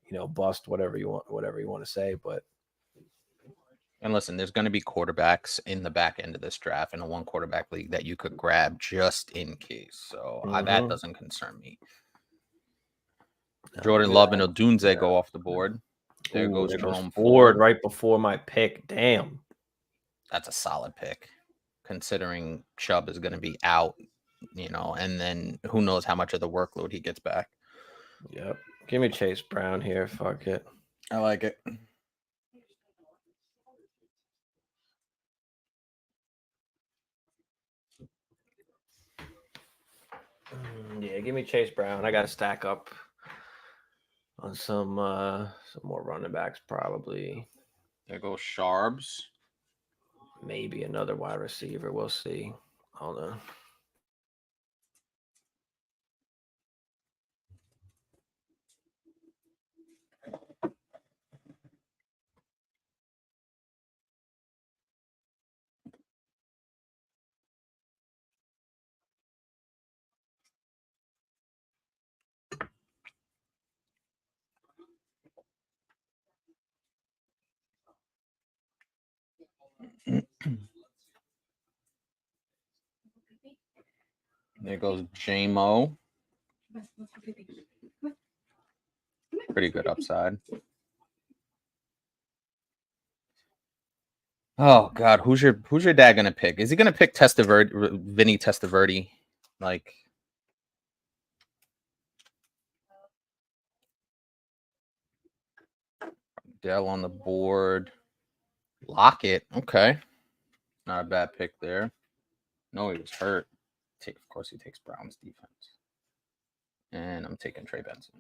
you know, bust, whatever you want to say. But and listen, there's going to be quarterbacks in the back end of this draft in a 1 quarterback league that you could grab just in case. So that doesn't concern me. Jordan Love and Odunze go off the board. There goes Jerome Ford right before my pick. Damn. That's a solid pick, considering Chubb is going to be out, you know, and then who knows how much of the workload he gets back. Yep. Give me Chase Brown here. Fuck it. I like it. Yeah, give me Chase Brown. I got to stack up on some more running backs probably. There goes Sharbs. Maybe another wide receiver. We'll see. Hold on. There goes J-Mo. Pretty good upside. Oh God, who's your dad gonna pick? Is he gonna pick Vinny Testaverde? Like, Dell on the board. Lockett. Okay. Not a bad pick there. No, he was hurt. Of course, he takes Brown's defense. And I'm taking Trey Benson.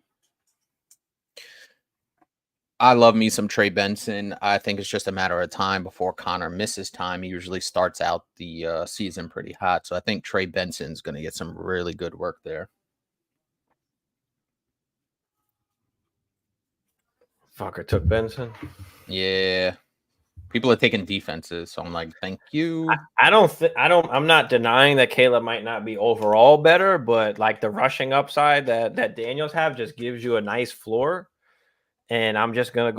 I love me some Trey Benson. I think it's just a matter of time before Connor misses time. He usually starts out the season pretty hot. So I think Trey Benson's going to get some really good work there. Fucker took Benson. Yeah. People are taking defenses, so I'm like, thank you. I'm not denying that Caleb might not be overall better, but like the rushing upside that Daniels have just gives you a nice floor. And I'm just going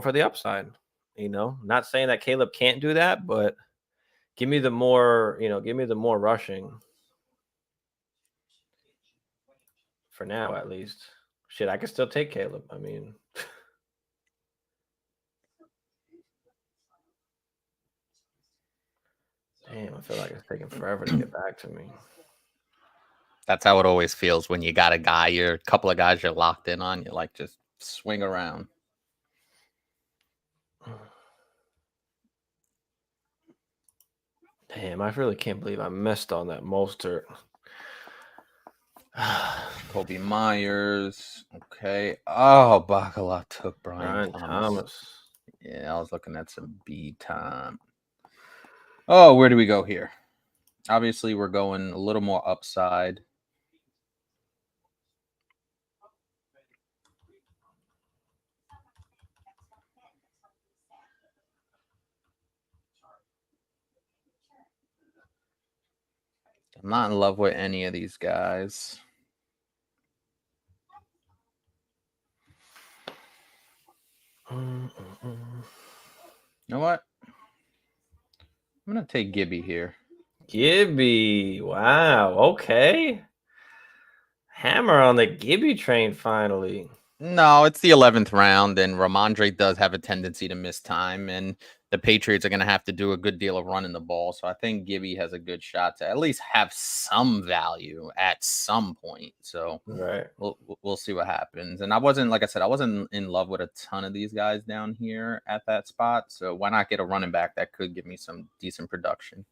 for the upside. You know, not saying that Caleb can't do that, but give me the more rushing. For now, at least. Shit, I can still take Caleb. I mean, damn, I feel like it's taking forever to get back to me. That's how it always feels when you got a couple of guys you're locked in on. You like just swing around. Damn, I really can't believe I missed on that Mostert. Kobe Myers. Okay. Oh, Bacala took Brian Thomas. Yeah, I was looking at some B time. Oh, where do we go here? Obviously, we're going a little more upside. I'm not in love with any of these guys. You know what? I'm going to take Gibby here. Gibby. Wow. Okay. Hammer on the Gibby train finally. No, it's the 11th round, and Ramondre does have a tendency to miss time, and the Patriots are going to have to do a good deal of running the ball. So I think Gibby has a good shot to at least have some value at some point. So Right. we'll see what happens. And I wasn't, like I said, I wasn't in love with a ton of these guys down here at that spot. So why not get a running back that could give me some decent production?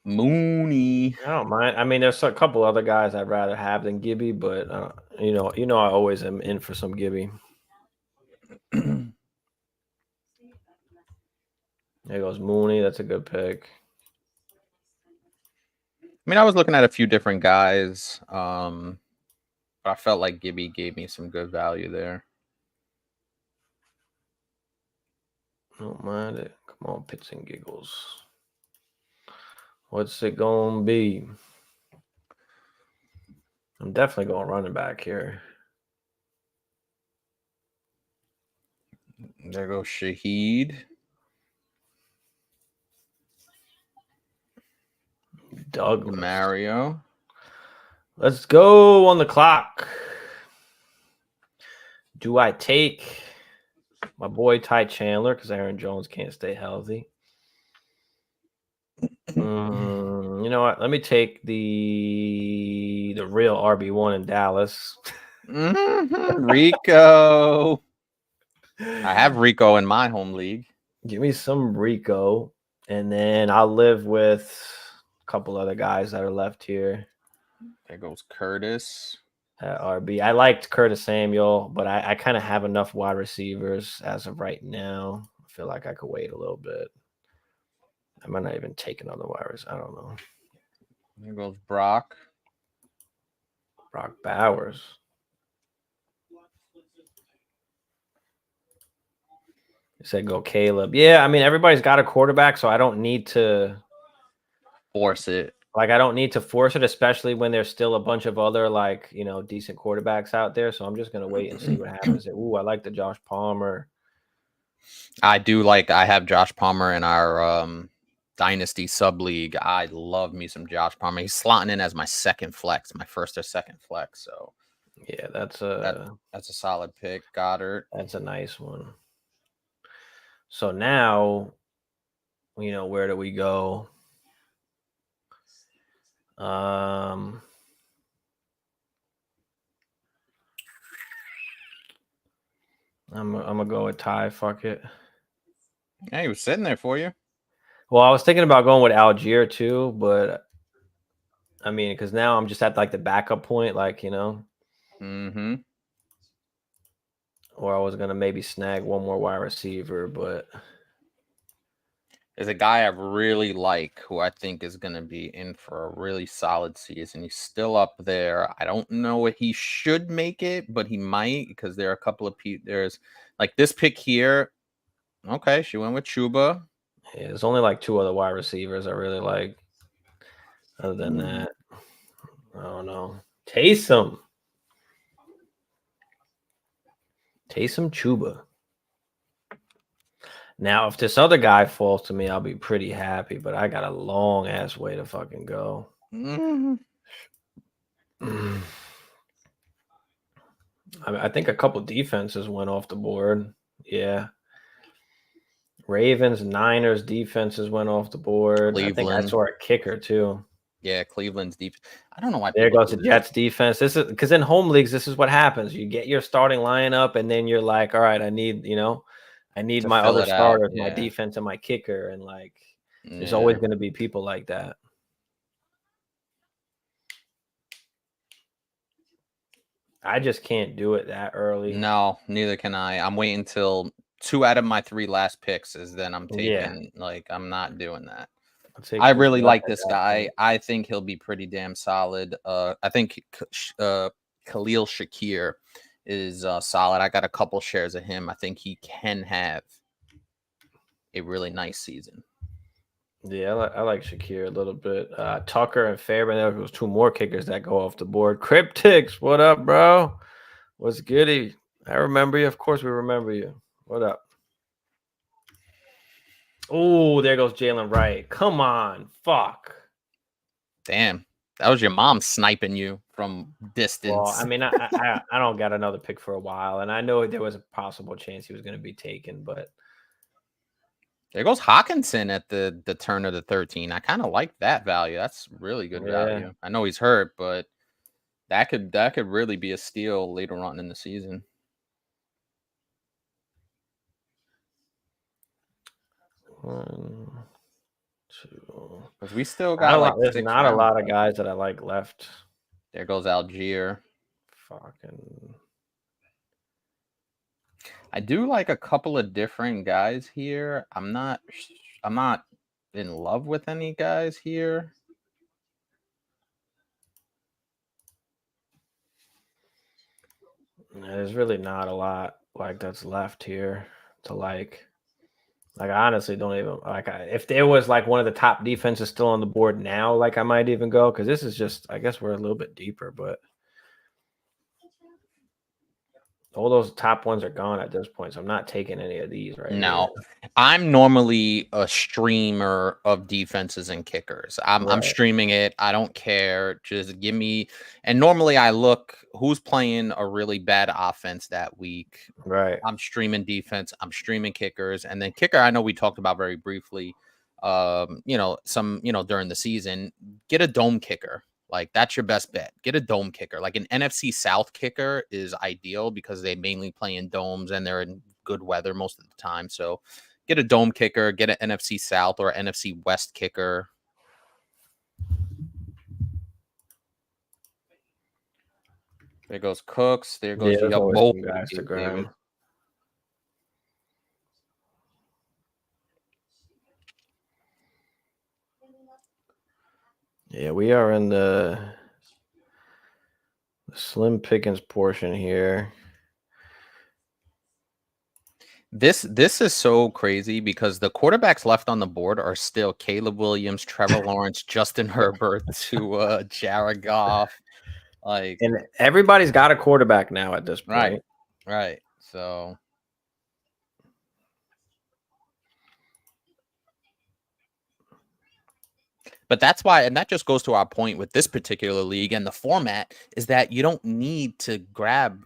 Mooney. I don't mind. I mean, there's a couple other guys I'd rather have than Gibby, but you know, I always am in for some Gibby. There goes Mooney. That's a good pick. I mean, I was looking at a few different guys. But I felt like Gibby gave me some good value there. Don't mind it. Come on, pits and giggles. What's it gonna be? I'm definitely going running back here. There goes Shaheed. Douglas. Mario. Let's go on the clock. Do I take my boy Ty Chandler because Aaron Jones can't stay healthy? You know what? Let me take the real RB1 in Dallas. Rico. I have Rico in my home league. Give me some Rico, and then I'll live with a couple other guys that are left here. There goes Curtis. At RB. I liked Curtis Samuel, but I kind of have enough wide receivers as of right now. I feel like I could wait a little bit. I might not even take another wide receiver. I don't know. There goes Brock. Brock Bowers. You said go Caleb. Yeah, I mean, everybody's got a quarterback, so I don't need to force it. Like, I don't need to force it, especially when there's still a bunch of other, like, you know, decent quarterbacks out there. So I'm just going to wait and see what happens. Ooh, I like the Josh Palmer. I have Josh Palmer in our Dynasty sub league. I love me some Josh Palmer. He's slotting in as my second flex, my first or second flex. So yeah, that's a solid pick. Goddard. That's a nice one. So now, you know, where do we go? I'm gonna go with Ty. Fuck it. Yeah, he was sitting there for you. Well, I was thinking about going with Algier too, but I mean, because now I'm just at like the backup point, like, you know. Mm-hmm. Or I was gonna maybe snag one more wide receiver, but there's a guy I really like who I think is going to be in for a really solid season. He's still up there. I don't know if he should make it, but he might because there are a couple of there's like this pick here. Okay, she went with Chuba. Yeah, there's only like two other wide receivers I really like. Other than that, I don't know. Taysom Chuba. Now, if this other guy falls to me, I'll be pretty happy, but I got a long ass way to fucking go. I think a couple defenses went off the board. Yeah. Ravens, Niners defenses went off the board. Cleveland. I think I saw a kicker too. Yeah, Cleveland's defense. I don't know why. There goes the Jets defense. This is because in home leagues, this is what happens. You get your starting lineup, and then you're like, all right, I need my other starters, my defense, and my kicker. And like, there's always going to be people like that. I just can't do it that early. No, neither can I. I'm waiting until 2 out of my 3 last picks is then I'm taking, like, I'm not doing that. I really like this guy. I think he'll be pretty damn solid. I think Khalil Shakir is solid. I got a couple shares of him. I think he can have a really nice season. Yeah, I like Shakir a little bit. Tucker and Fairbairn, there was 2 more kickers that go off the board. Cryptics, what up, bro? What's goody? I remember you. Of course we remember you. What up? Oh, there goes Jalen Wright. Come on. Fuck. Damn. That was your mom sniping you from Well, distance. I mean, I don't got another pick for a while, and I know there was a possible chance he was going to be taken, but there goes Hawkinson at the turn of the 13. I kind of like that value. That's really good value. I know he's hurt, but that could really be a steal later on in the season. One, two. Because we still got like there's 6 not a rounds lot of left. guys that I like left. There goes Algier. Fucking. I do like a couple of different guys here. I'm not in love with any guys here. There's really not a lot like that's left here to like. Like, I honestly don't even like. If there was like one of the top defenses still on the board now, like I might even go, because this is just. I guess we're a little bit deeper, but all those top ones are gone at this point, so I'm not taking any of these right No, here. I'm normally a streamer of defenses and kickers. I'm streaming it. I don't care. Just give me. And normally I look who's playing a really bad offense that week. Right. I'm streaming defense. I'm streaming kickers, and then kicker. I know we talked about very briefly. During the season, get a dome kicker. Like, that's your best bet. Get a dome kicker. Like, an NFC South kicker is ideal because they mainly play in domes and they're in good weather most of the time. So get a dome kicker, get an NFC South or NFC West kicker. There goes Cooks. There goes your boy, guys to grab. Yeah, we are in the slim pickings portion here. This is so crazy because the quarterbacks left on the board are still Caleb Williams, Trevor Lawrence, Justin Herbert, to Jared Goff. Like, and everybody's got a quarterback now at this point. Right. So but that's why, and that just goes to our point with this particular league and the format, is that you don't need to grab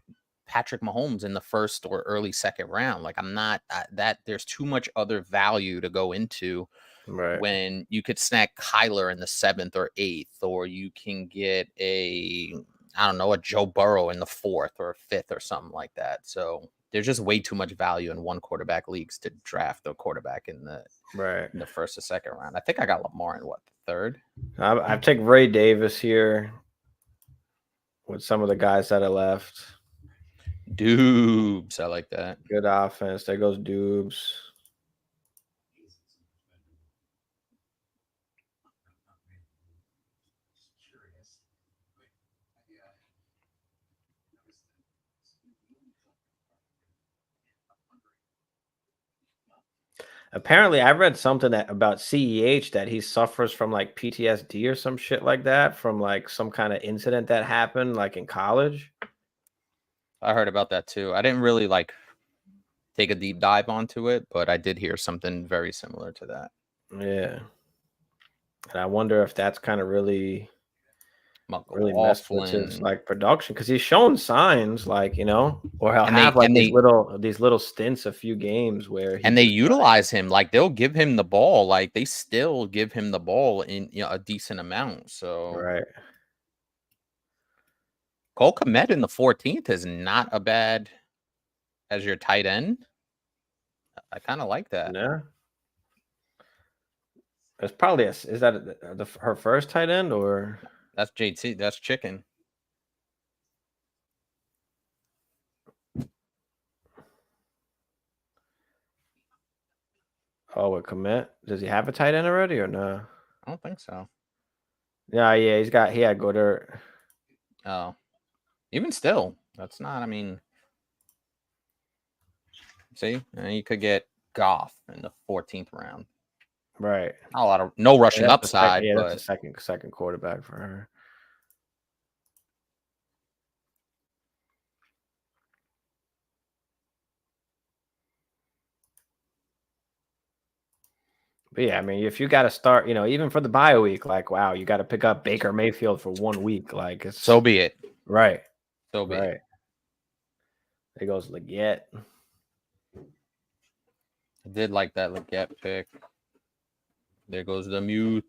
Patrick Mahomes in the first or early second round. Like, I'm not that there's too much other value to go into when you could snack Kyler in the 7th or 8th, or you can get a Joe Burrow in the 4th or 5th or something like that. So there's just way too much value in one quarterback leagues to draft a quarterback in the first or second round. I think I got Lamar in what, the 3rd? I've taken Ray Davis here with some of the guys that are left. Dubes, I like that. Good offense. There goes Dubes. Apparently, I read something about CEH that he suffers from like PTSD or some shit like that from like some kind of incident that happened like in college. I heard about that too. I didn't really like take a deep dive onto it, but I did hear something very similar to that. Yeah. And I wonder if that's kind of really messed with his like production, because he's shown signs like, or he'll have these little stints, a few games where they utilize him. Like, they'll give him the ball. Like, they still give him the ball in a decent amount. So Cole Kmet in the 14th is not a bad as your tight end. I kind of like that. Yeah. It's probably is that her first tight end, or that's JT? That's Chicken. Oh, with Kmet, does he have a tight end already or no? I don't think so. Yeah, he had Goddard. Oh, even still, that's not. I mean, see, you could get Goff in the 14th round. Right. Not a lot of no rushing upside. But that's a second quarterback for her. But yeah, I mean, if you got to start, even for the bye week, like, wow, you got to pick up Baker Mayfield for 1 week. Like, it's so be it. Right. So be it. There goes Leggett. I did like that Leggett pick. There goes the mute.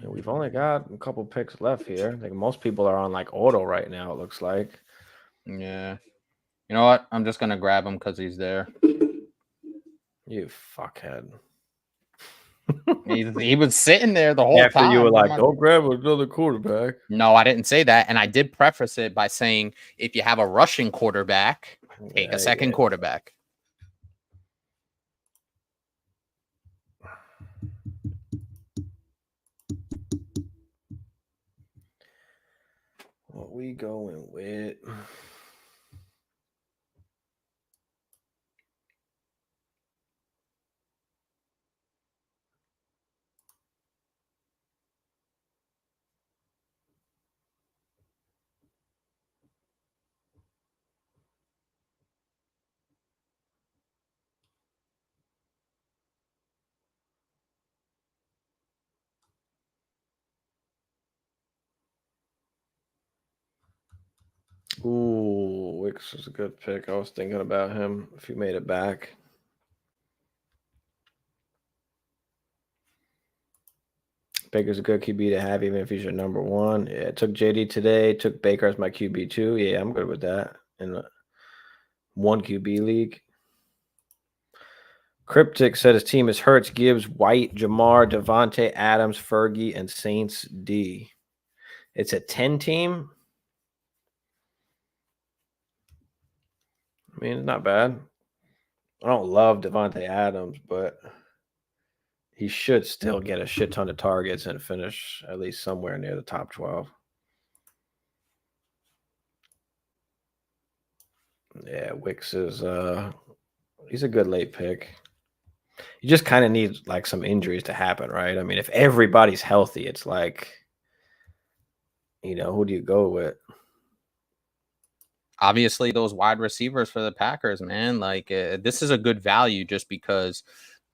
We've only got a couple picks left here. I think most people are on like auto right now, it looks like. Yeah. You know what? I'm just going to grab him because he's there. You fuckhead. He was sitting there the whole time. After you were like, don't grab another quarterback. No, I didn't say that. And I did preface it by saying, if you have a rushing quarterback, take a second quarterback. What we going with? Ooh, Wicks was a good pick. I was thinking about him if he made it back. Baker's a good QB to have, even if he's your number one. Yeah, I took JD today. Took Baker as my QB too. Yeah, I'm good with that in a 1 QB league. Cryptic said his team is Hurts, Gibbs, White, Jamar, Devontae, Adams, Fergie, and Saints D. It's a 10 team. I mean, it's not bad. I don't love Devontae Adams, but he should still get a shit ton of targets and finish at least somewhere near the top 12. Yeah, Wicks is he's a good late pick. You just kind of need like some injuries to happen, right? I mean, if everybody's healthy, it's like, who do you go with? Obviously, those wide receivers for the Packers, man. Like, this is a good value just because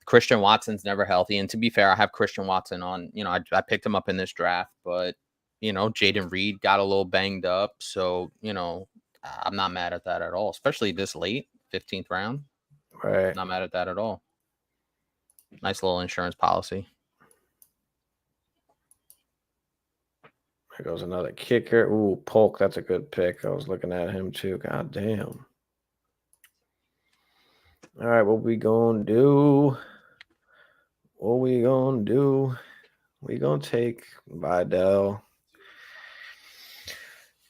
Christian Watson's never healthy. And to be fair, I have Christian Watson on, I picked him up in this draft, but, Jaden Reed got a little banged up. So, I'm not mad at that at all, especially this late, 15th round. Right. Not mad at that at all. Nice little insurance policy. There goes another kicker. Ooh, Polk. That's a good pick. I was looking at him too. God damn. All right, what we gonna do? We gonna take Vidal.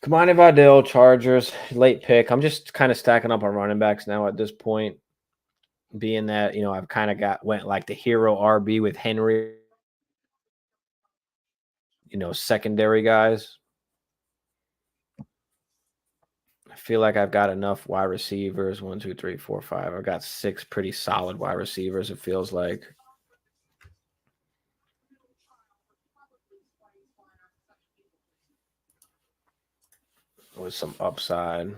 Come on, Vidal, Chargers. Late pick. I'm just kind of stacking up on running backs now at this point. Being that, I've kind of went like the hero RB with Henry. Secondary guys. I feel like I've got enough wide receivers. 1, 2, 3, 4, 5. I've got 6 pretty solid wide receivers, it feels like. With some upside.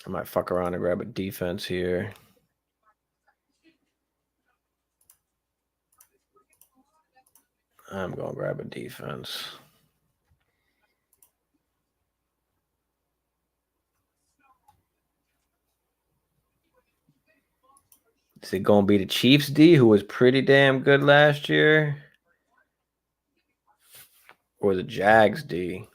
I might fuck around and grab a defense here. I'm going to grab a defense. Is it going to be the Chiefs D, who was pretty damn good last year? Or the Jags D?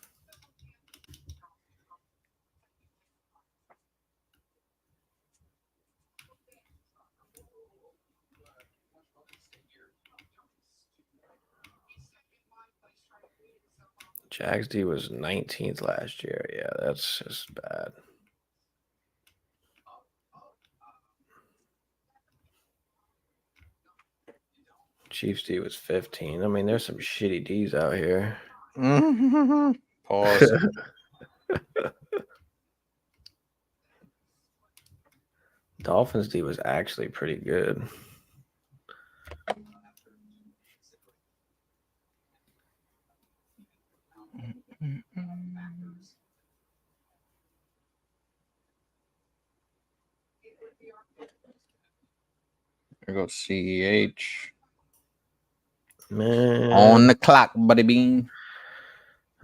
Jags D was 19th last year. Yeah, that's just bad. Chiefs D was 15. I mean, there's some shitty Ds out here. Pause. Dolphins D was actually pretty good. There goes CEH. Man. On the clock, buddy bean.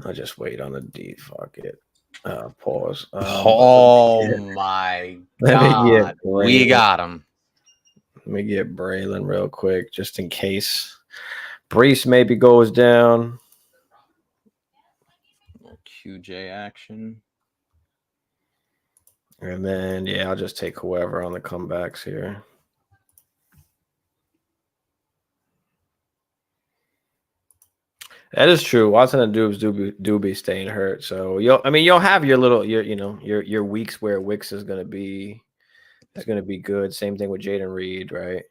I'll just wait on the D. Fuck it. Pause. Oh my God. We got him. Let me get Braylon real quick, just in case. Brees maybe goes down. QJ action. And then, yeah, I'll just take whoever on the comebacks here. That is true. Watson and Dubes do be staying hurt. So you'll have your weeks where Wicks is gonna be good. Same thing with Jaden Reed, right?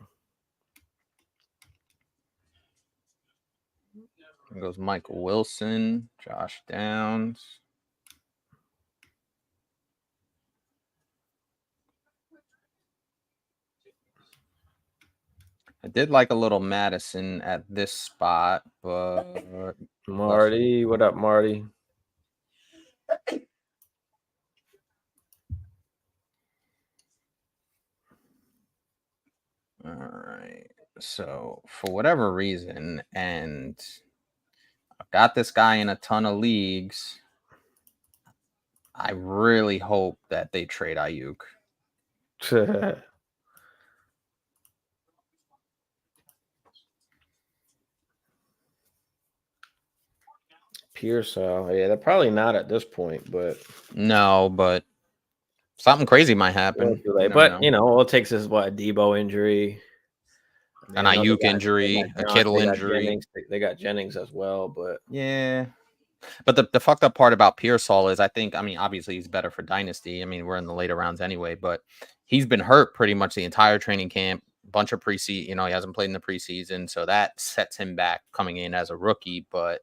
There goes Michael Wilson, Josh Downs. I did like a little Madison at this spot, but Marty, what up, Marty? All right. So for whatever reason, and I've got this guy in a ton of leagues, I really hope that they trade Ayuk. Pearsall, yeah, they're probably not at this point, but no, but something crazy might happen. But all it takes is a Debo injury, an Ayuk injury, a Kittle injury. They got Jennings as well, but yeah. But the fucked up part about Pearsall is obviously he's better for Dynasty. I mean, we're in the later rounds anyway, but he's been hurt pretty much the entire training camp, bunch of preseason, he hasn't played in the preseason, so that sets him back coming in as a rookie. But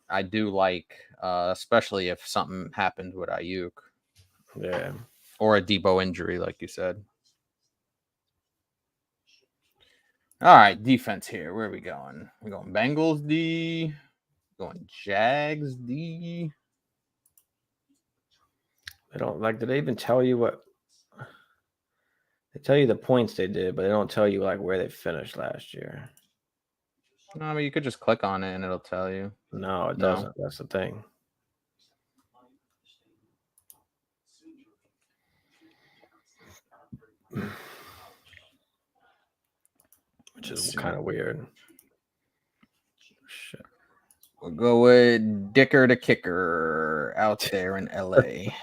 I do like, especially if something happens with Ayuk. Yeah. Or a Debo injury, like you said. All right, defense here. Where are we going? We're going Bengals D. Going Jags D. They don't do they even tell you what? They tell you the points they did, but they don't tell you where they finished last year. No, you could just click on it and it'll tell you. No, it doesn't. That's the thing. Which is kind of weird. Shit. We'll go with Dicker the Kicker out there in LA.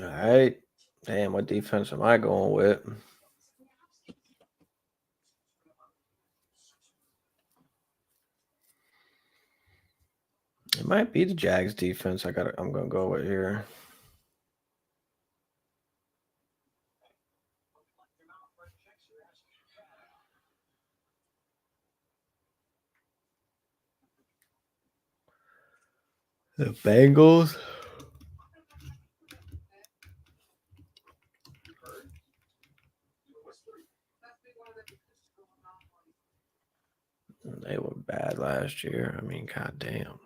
All right. Damn, what defense am I going with? It might be the Jags defense. I'm gonna go with here. The Bengals. They were bad last year. I mean, goddamn.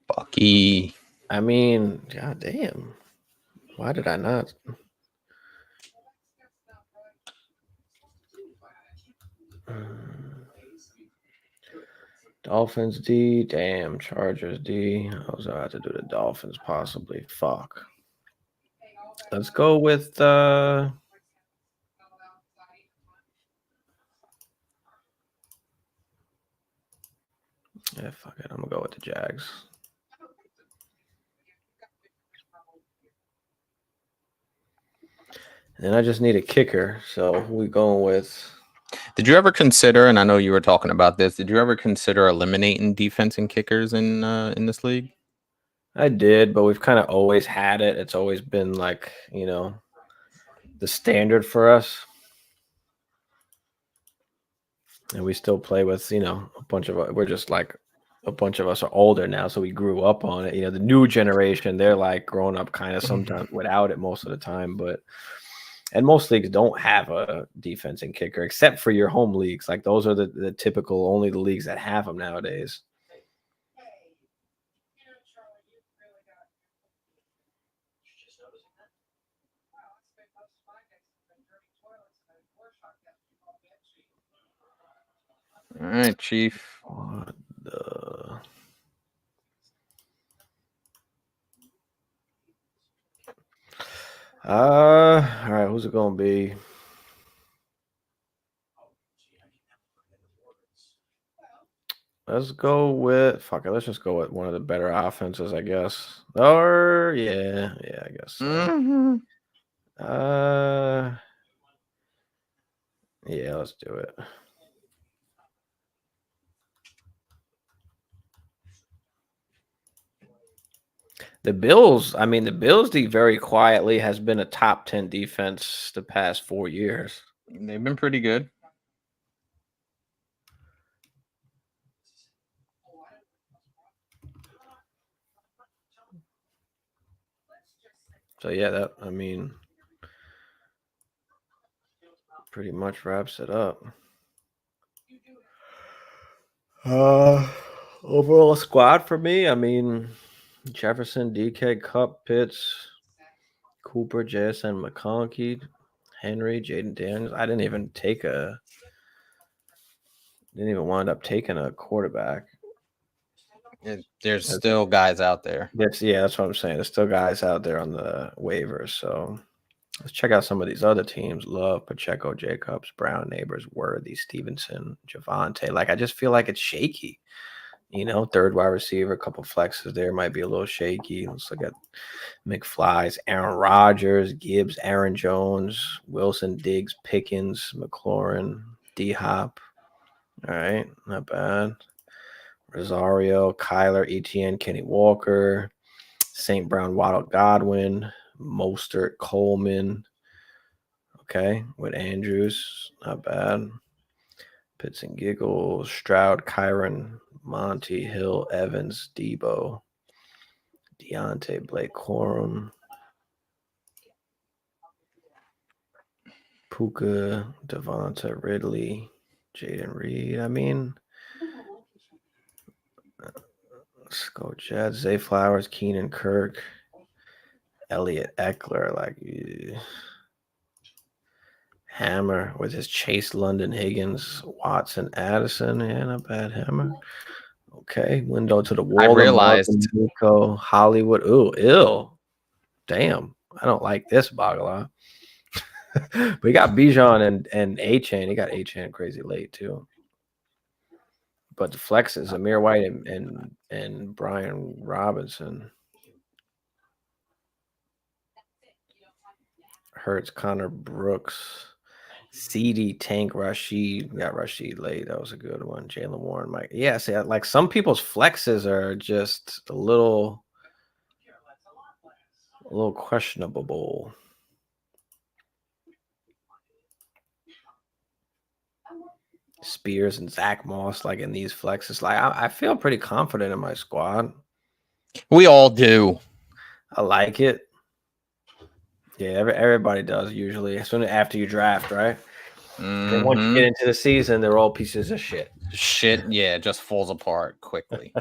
Bucky. I mean, goddamn. Why did I not? Dolphins D. Damn. Chargers D. I was about to do the Dolphins possibly. Fuck. Let's go with yeah, fuck it. I'm gonna go with the Jags. And I just need a kicker. So we going with. Did you ever consider, and I know you were talking about this, did you ever consider eliminating defense and kickers in this league? I did, but we've kind of always had it. It's always been like, the standard for us. And we still play with, a bunch of, we're just like, a bunch of us are older now, so we grew up on it. The new generation, they're like growing up kind of sometimes without it most of the time. And most leagues don't have a defense and kicker except for your home leagues. Like those are the typical, only the leagues that have them nowadays. All right, Chief. What the... all right, who's it gonna be? Let's go with fuck it. Let's just go with one of the better offenses, I guess. Or yeah, I guess. So. Yeah, let's do it. The Bills, the Bills very quietly has been a top 10 defense the past 4 years. They've been pretty good. So yeah, pretty much wraps it up. Overall squad for me, Jefferson, DK, Cup, Pitts, Cooper, JSN, McConkey, Henry, Jaden Daniels. I didn't even wind up taking a quarterback. There's still guys out there. That's what I'm saying. There's still guys out there on the waivers. So let's check out some of these other teams. Love, Pacheco, Jacobs, Brown, Neighbors, Worthy, Stevenson, Javante. Like, I just feel like it's shaky. Third wide receiver, a couple flexes there might be a little shaky. Let's look at McFly's, Aaron Rodgers, Gibbs, Aaron Jones, Wilson, Diggs, Pickens, McLaurin, D-Hop. All right, not bad. Rosario, Kyler, Etienne, Kenny Walker, St. Brown, Waddle, Godwin, Mostert, Coleman. Okay, with Andrews, not bad. Pitts and Giggles, Stroud, Kyron, Monty, Hill, Evans, Debo, Deontay, Blake Corum, Puka, Devonta, Ridley, Jaden Reed. Let's go Jets, Zay Flowers, Keenan Kirk, Elliott Eckler, Hammer with his Chase, London, Higgins, Watson, Addison. Yeah, not bad, Hammer. Okay, window to the wall. I realized Nico, Hollywood. Ooh, ill. Damn, I don't like this, Bagala. We got Bijan and A-Chain. He got A-Chain crazy late too. But the flexes, Amir White and Brian Robinson. Hurts, Connor Brooks, CD, Tank, Rashid. Got Rashid late. That was a good one. Jalen Warren, Mike. Yeah, see, like some people's flexes are just a little questionable. Spears and Zach Moss, like in these flexes. Like I feel pretty confident in my squad. We all do. I like it. Yeah, everybody does usually. As soon as after you draft, right? Mm-hmm. And once you get into the season, they're all pieces of shit. Yeah, it just falls apart quickly.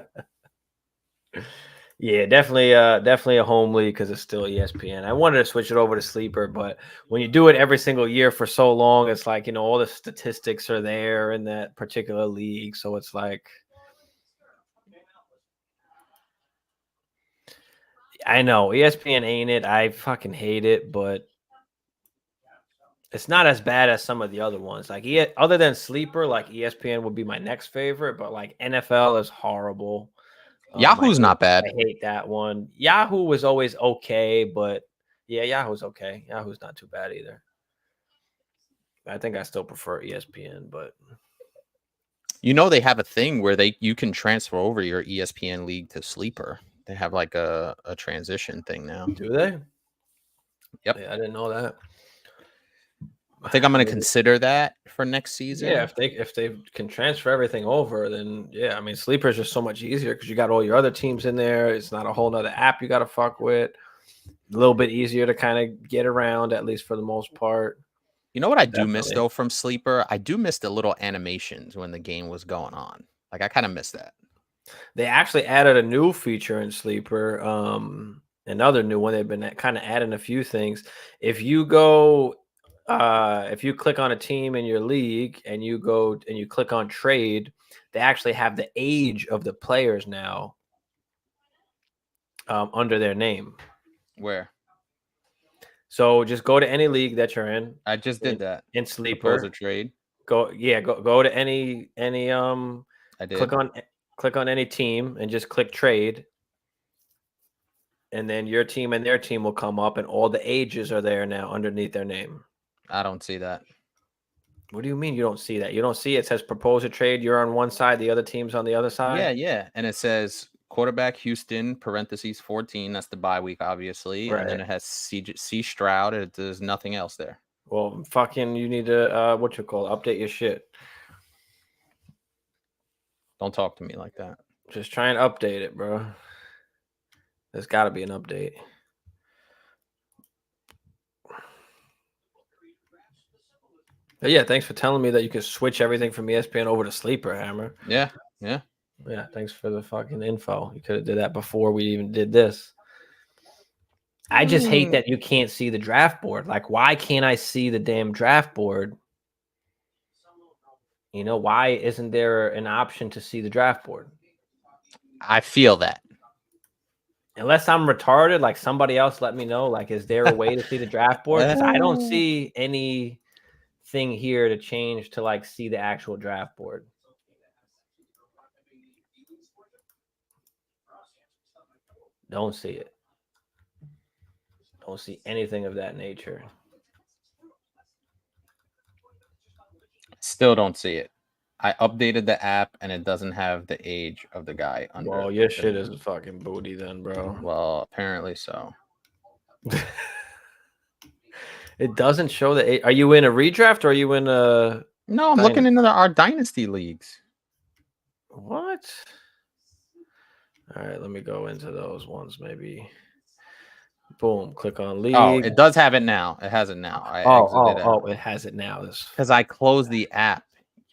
Yeah, definitely a home league because it's still ESPN. I wanted to switch it over to Sleeper, but when you do it every single year for so long, it's like, all the statistics are there in that particular league. So it's like, I know ESPN ain't it. I fucking hate it, but it's not as bad as some of the other ones. Like other than Sleeper, like ESPN would be my next favorite, but like NFL is horrible. Yahoo's not bad. I hate that one. Yahoo was always okay, but Yeah, Yahoo's okay. Yahoo's not too bad either. I think I still prefer ESPN, but you know they have a thing where you can transfer over your ESPN league to Sleeper. They have like a transition thing now. do they? Yep. Yeah, I didn't know that. I think I'm going to consider that for next season. Yeah, if they can transfer everything over, then yeah, I mean Sleeper is just so much easier because you got all your other teams in there. It's not a whole nother app you got to fuck with. A little bit easier to kind of get around, at least for the most part. You know what I do miss though from Sleeper? I do miss the little animations when the game was going on. Like I kind of miss that. They actually added a new feature in Sleeper. Another new one. They've been kind of adding a few things. If you go, if you click on a team in your league and you go and you click on trade, they actually have the age of the players now under their name. Where? So just go to any league that you're in. I just did that in Sleeper. Propose a trade. Go to any I did. Click on any team and just click trade. And then your team and their team will come up and all the ages are there now underneath their name. I don't see that. What do you mean you don't see that? You don't see it says propose a trade. You're on one side, the other team's on the other side. Yeah. And it says quarterback Houston, parentheses 14. That's the bye week, obviously. Right. And then it has C Stroud. There's nothing else there. Well, fucking, you need to update your shit. Don't talk to me like that. Just try and update it, bro. There's got to be an update. But yeah, thanks for telling me that you can switch everything from ESPN over to Sleeper, Hammer. Yeah. Thanks for the fucking info. You could have did that before we even did this. I just hate that you can't see the draft board. Like, why can't I see the damn draft board? You know, why isn't there an option to see the draft board? I feel that. Unless I'm retarded, like somebody else let me know. Like, is there a way to see the draft board? Because I don't see anything here to change to like see the actual draft board. Don't see it. Don't see anything of that nature. Still don't see it. I updated the app and it doesn't have the age of the guy under. Well, your shit is a fucking booty then, bro. Well, apparently so. It doesn't show the age. Are you in a redraft or are you in a... No, I'm looking into our Dynasty leagues. What? All right, let me go into those ones maybe. Boom, click on league. Oh, it does have it now. It has it now. It has it now. Because I closed the app,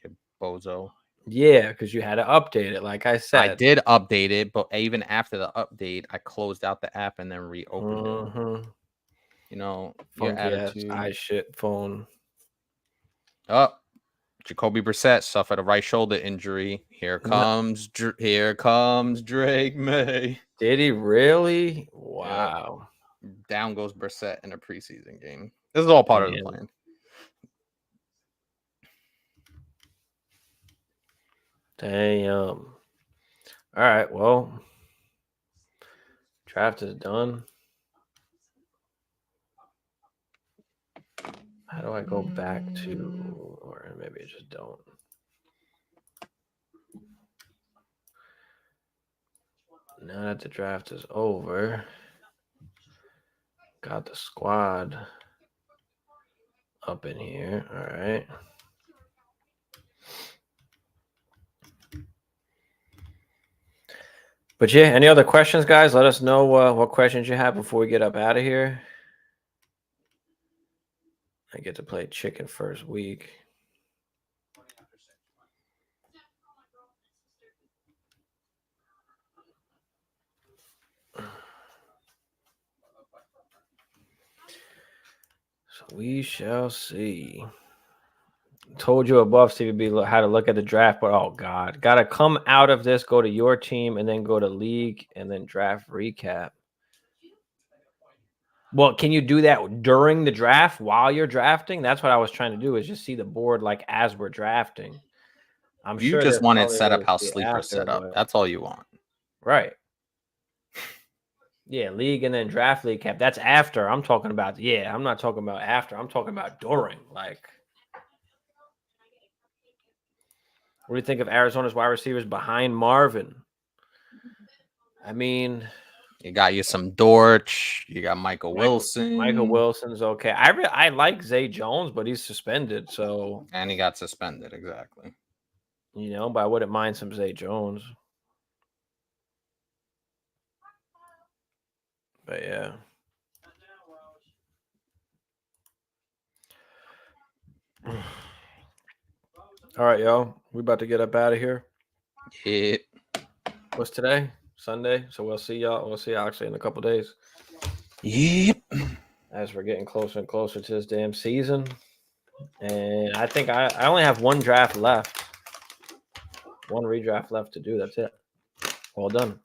you bozo. Yeah, because you had to update it, like I said. I did update it, but even after the update, I closed out the app and then reopened it. You know, your attitude. I shit phone. Oh, Jacoby Brissett suffered a right shoulder injury. Here comes Drake May. Did he really? Wow. Yep. Down goes Brissett in a preseason game. This is all part of the plan. Damn. All right. Well, draft is done. How do I go back to, or maybe I just don't. Now that the draft is over, got the squad up in here. All right. But yeah, any other questions, guys? Let us know what questions you have before we get up out of here. I get to play chicken first week. So we shall see. Told you above, Stevie B, how to look at the draft, but oh god, gotta come out of this, go to your team, and then go to league, and then draft recap. Well, can you do that during the draft while you're drafting? That's what I was trying to do, is just see the board like as we're drafting. I'm you sure just want it set up how Sleeper set up. That's all you want, right? Yeah, league and then draft league cap. That's after. I'm talking about. Yeah, I'm not talking about after. I'm talking about during. Like, what do you think of Arizona's wide receivers behind Marvin? I mean, you got you some Dortch. You got Michael Wilson. Michael Wilson's okay. I like Zay Jones, but he's suspended. So and he got suspended. Exactly. You know, but I wouldn't mind some Zay Jones. But yeah. All right, yo. We about to get up out of here. Yeah. What's today? Sunday. So we'll see y'all. We'll see y'all actually in a couple days. Yep. As we're getting closer and closer to this damn season. And I think I only have one draft left. One redraft left to do. That's it. Well done.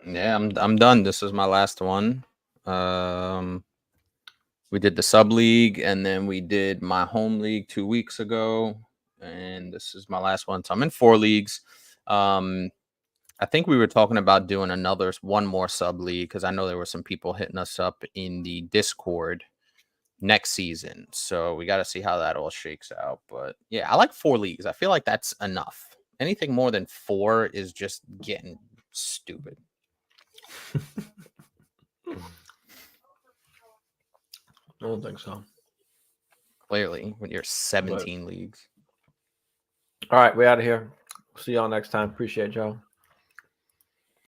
Yeah, I'm done. This is my last one. We did the sub league, and then we did my home league 2 weeks ago, and this is my last one. So I'm in 4 leagues. I think we were talking about doing one more sub league because I know there were some people hitting us up in the Discord next season. So we got to see how that all shakes out. But yeah, I like 4 leagues. I feel like that's enough. Anything more than 4 is just getting stupid. I don't think so. Clearly, when you're 17 leagues. All right, we out of here. See y'all next time. Appreciate y'all.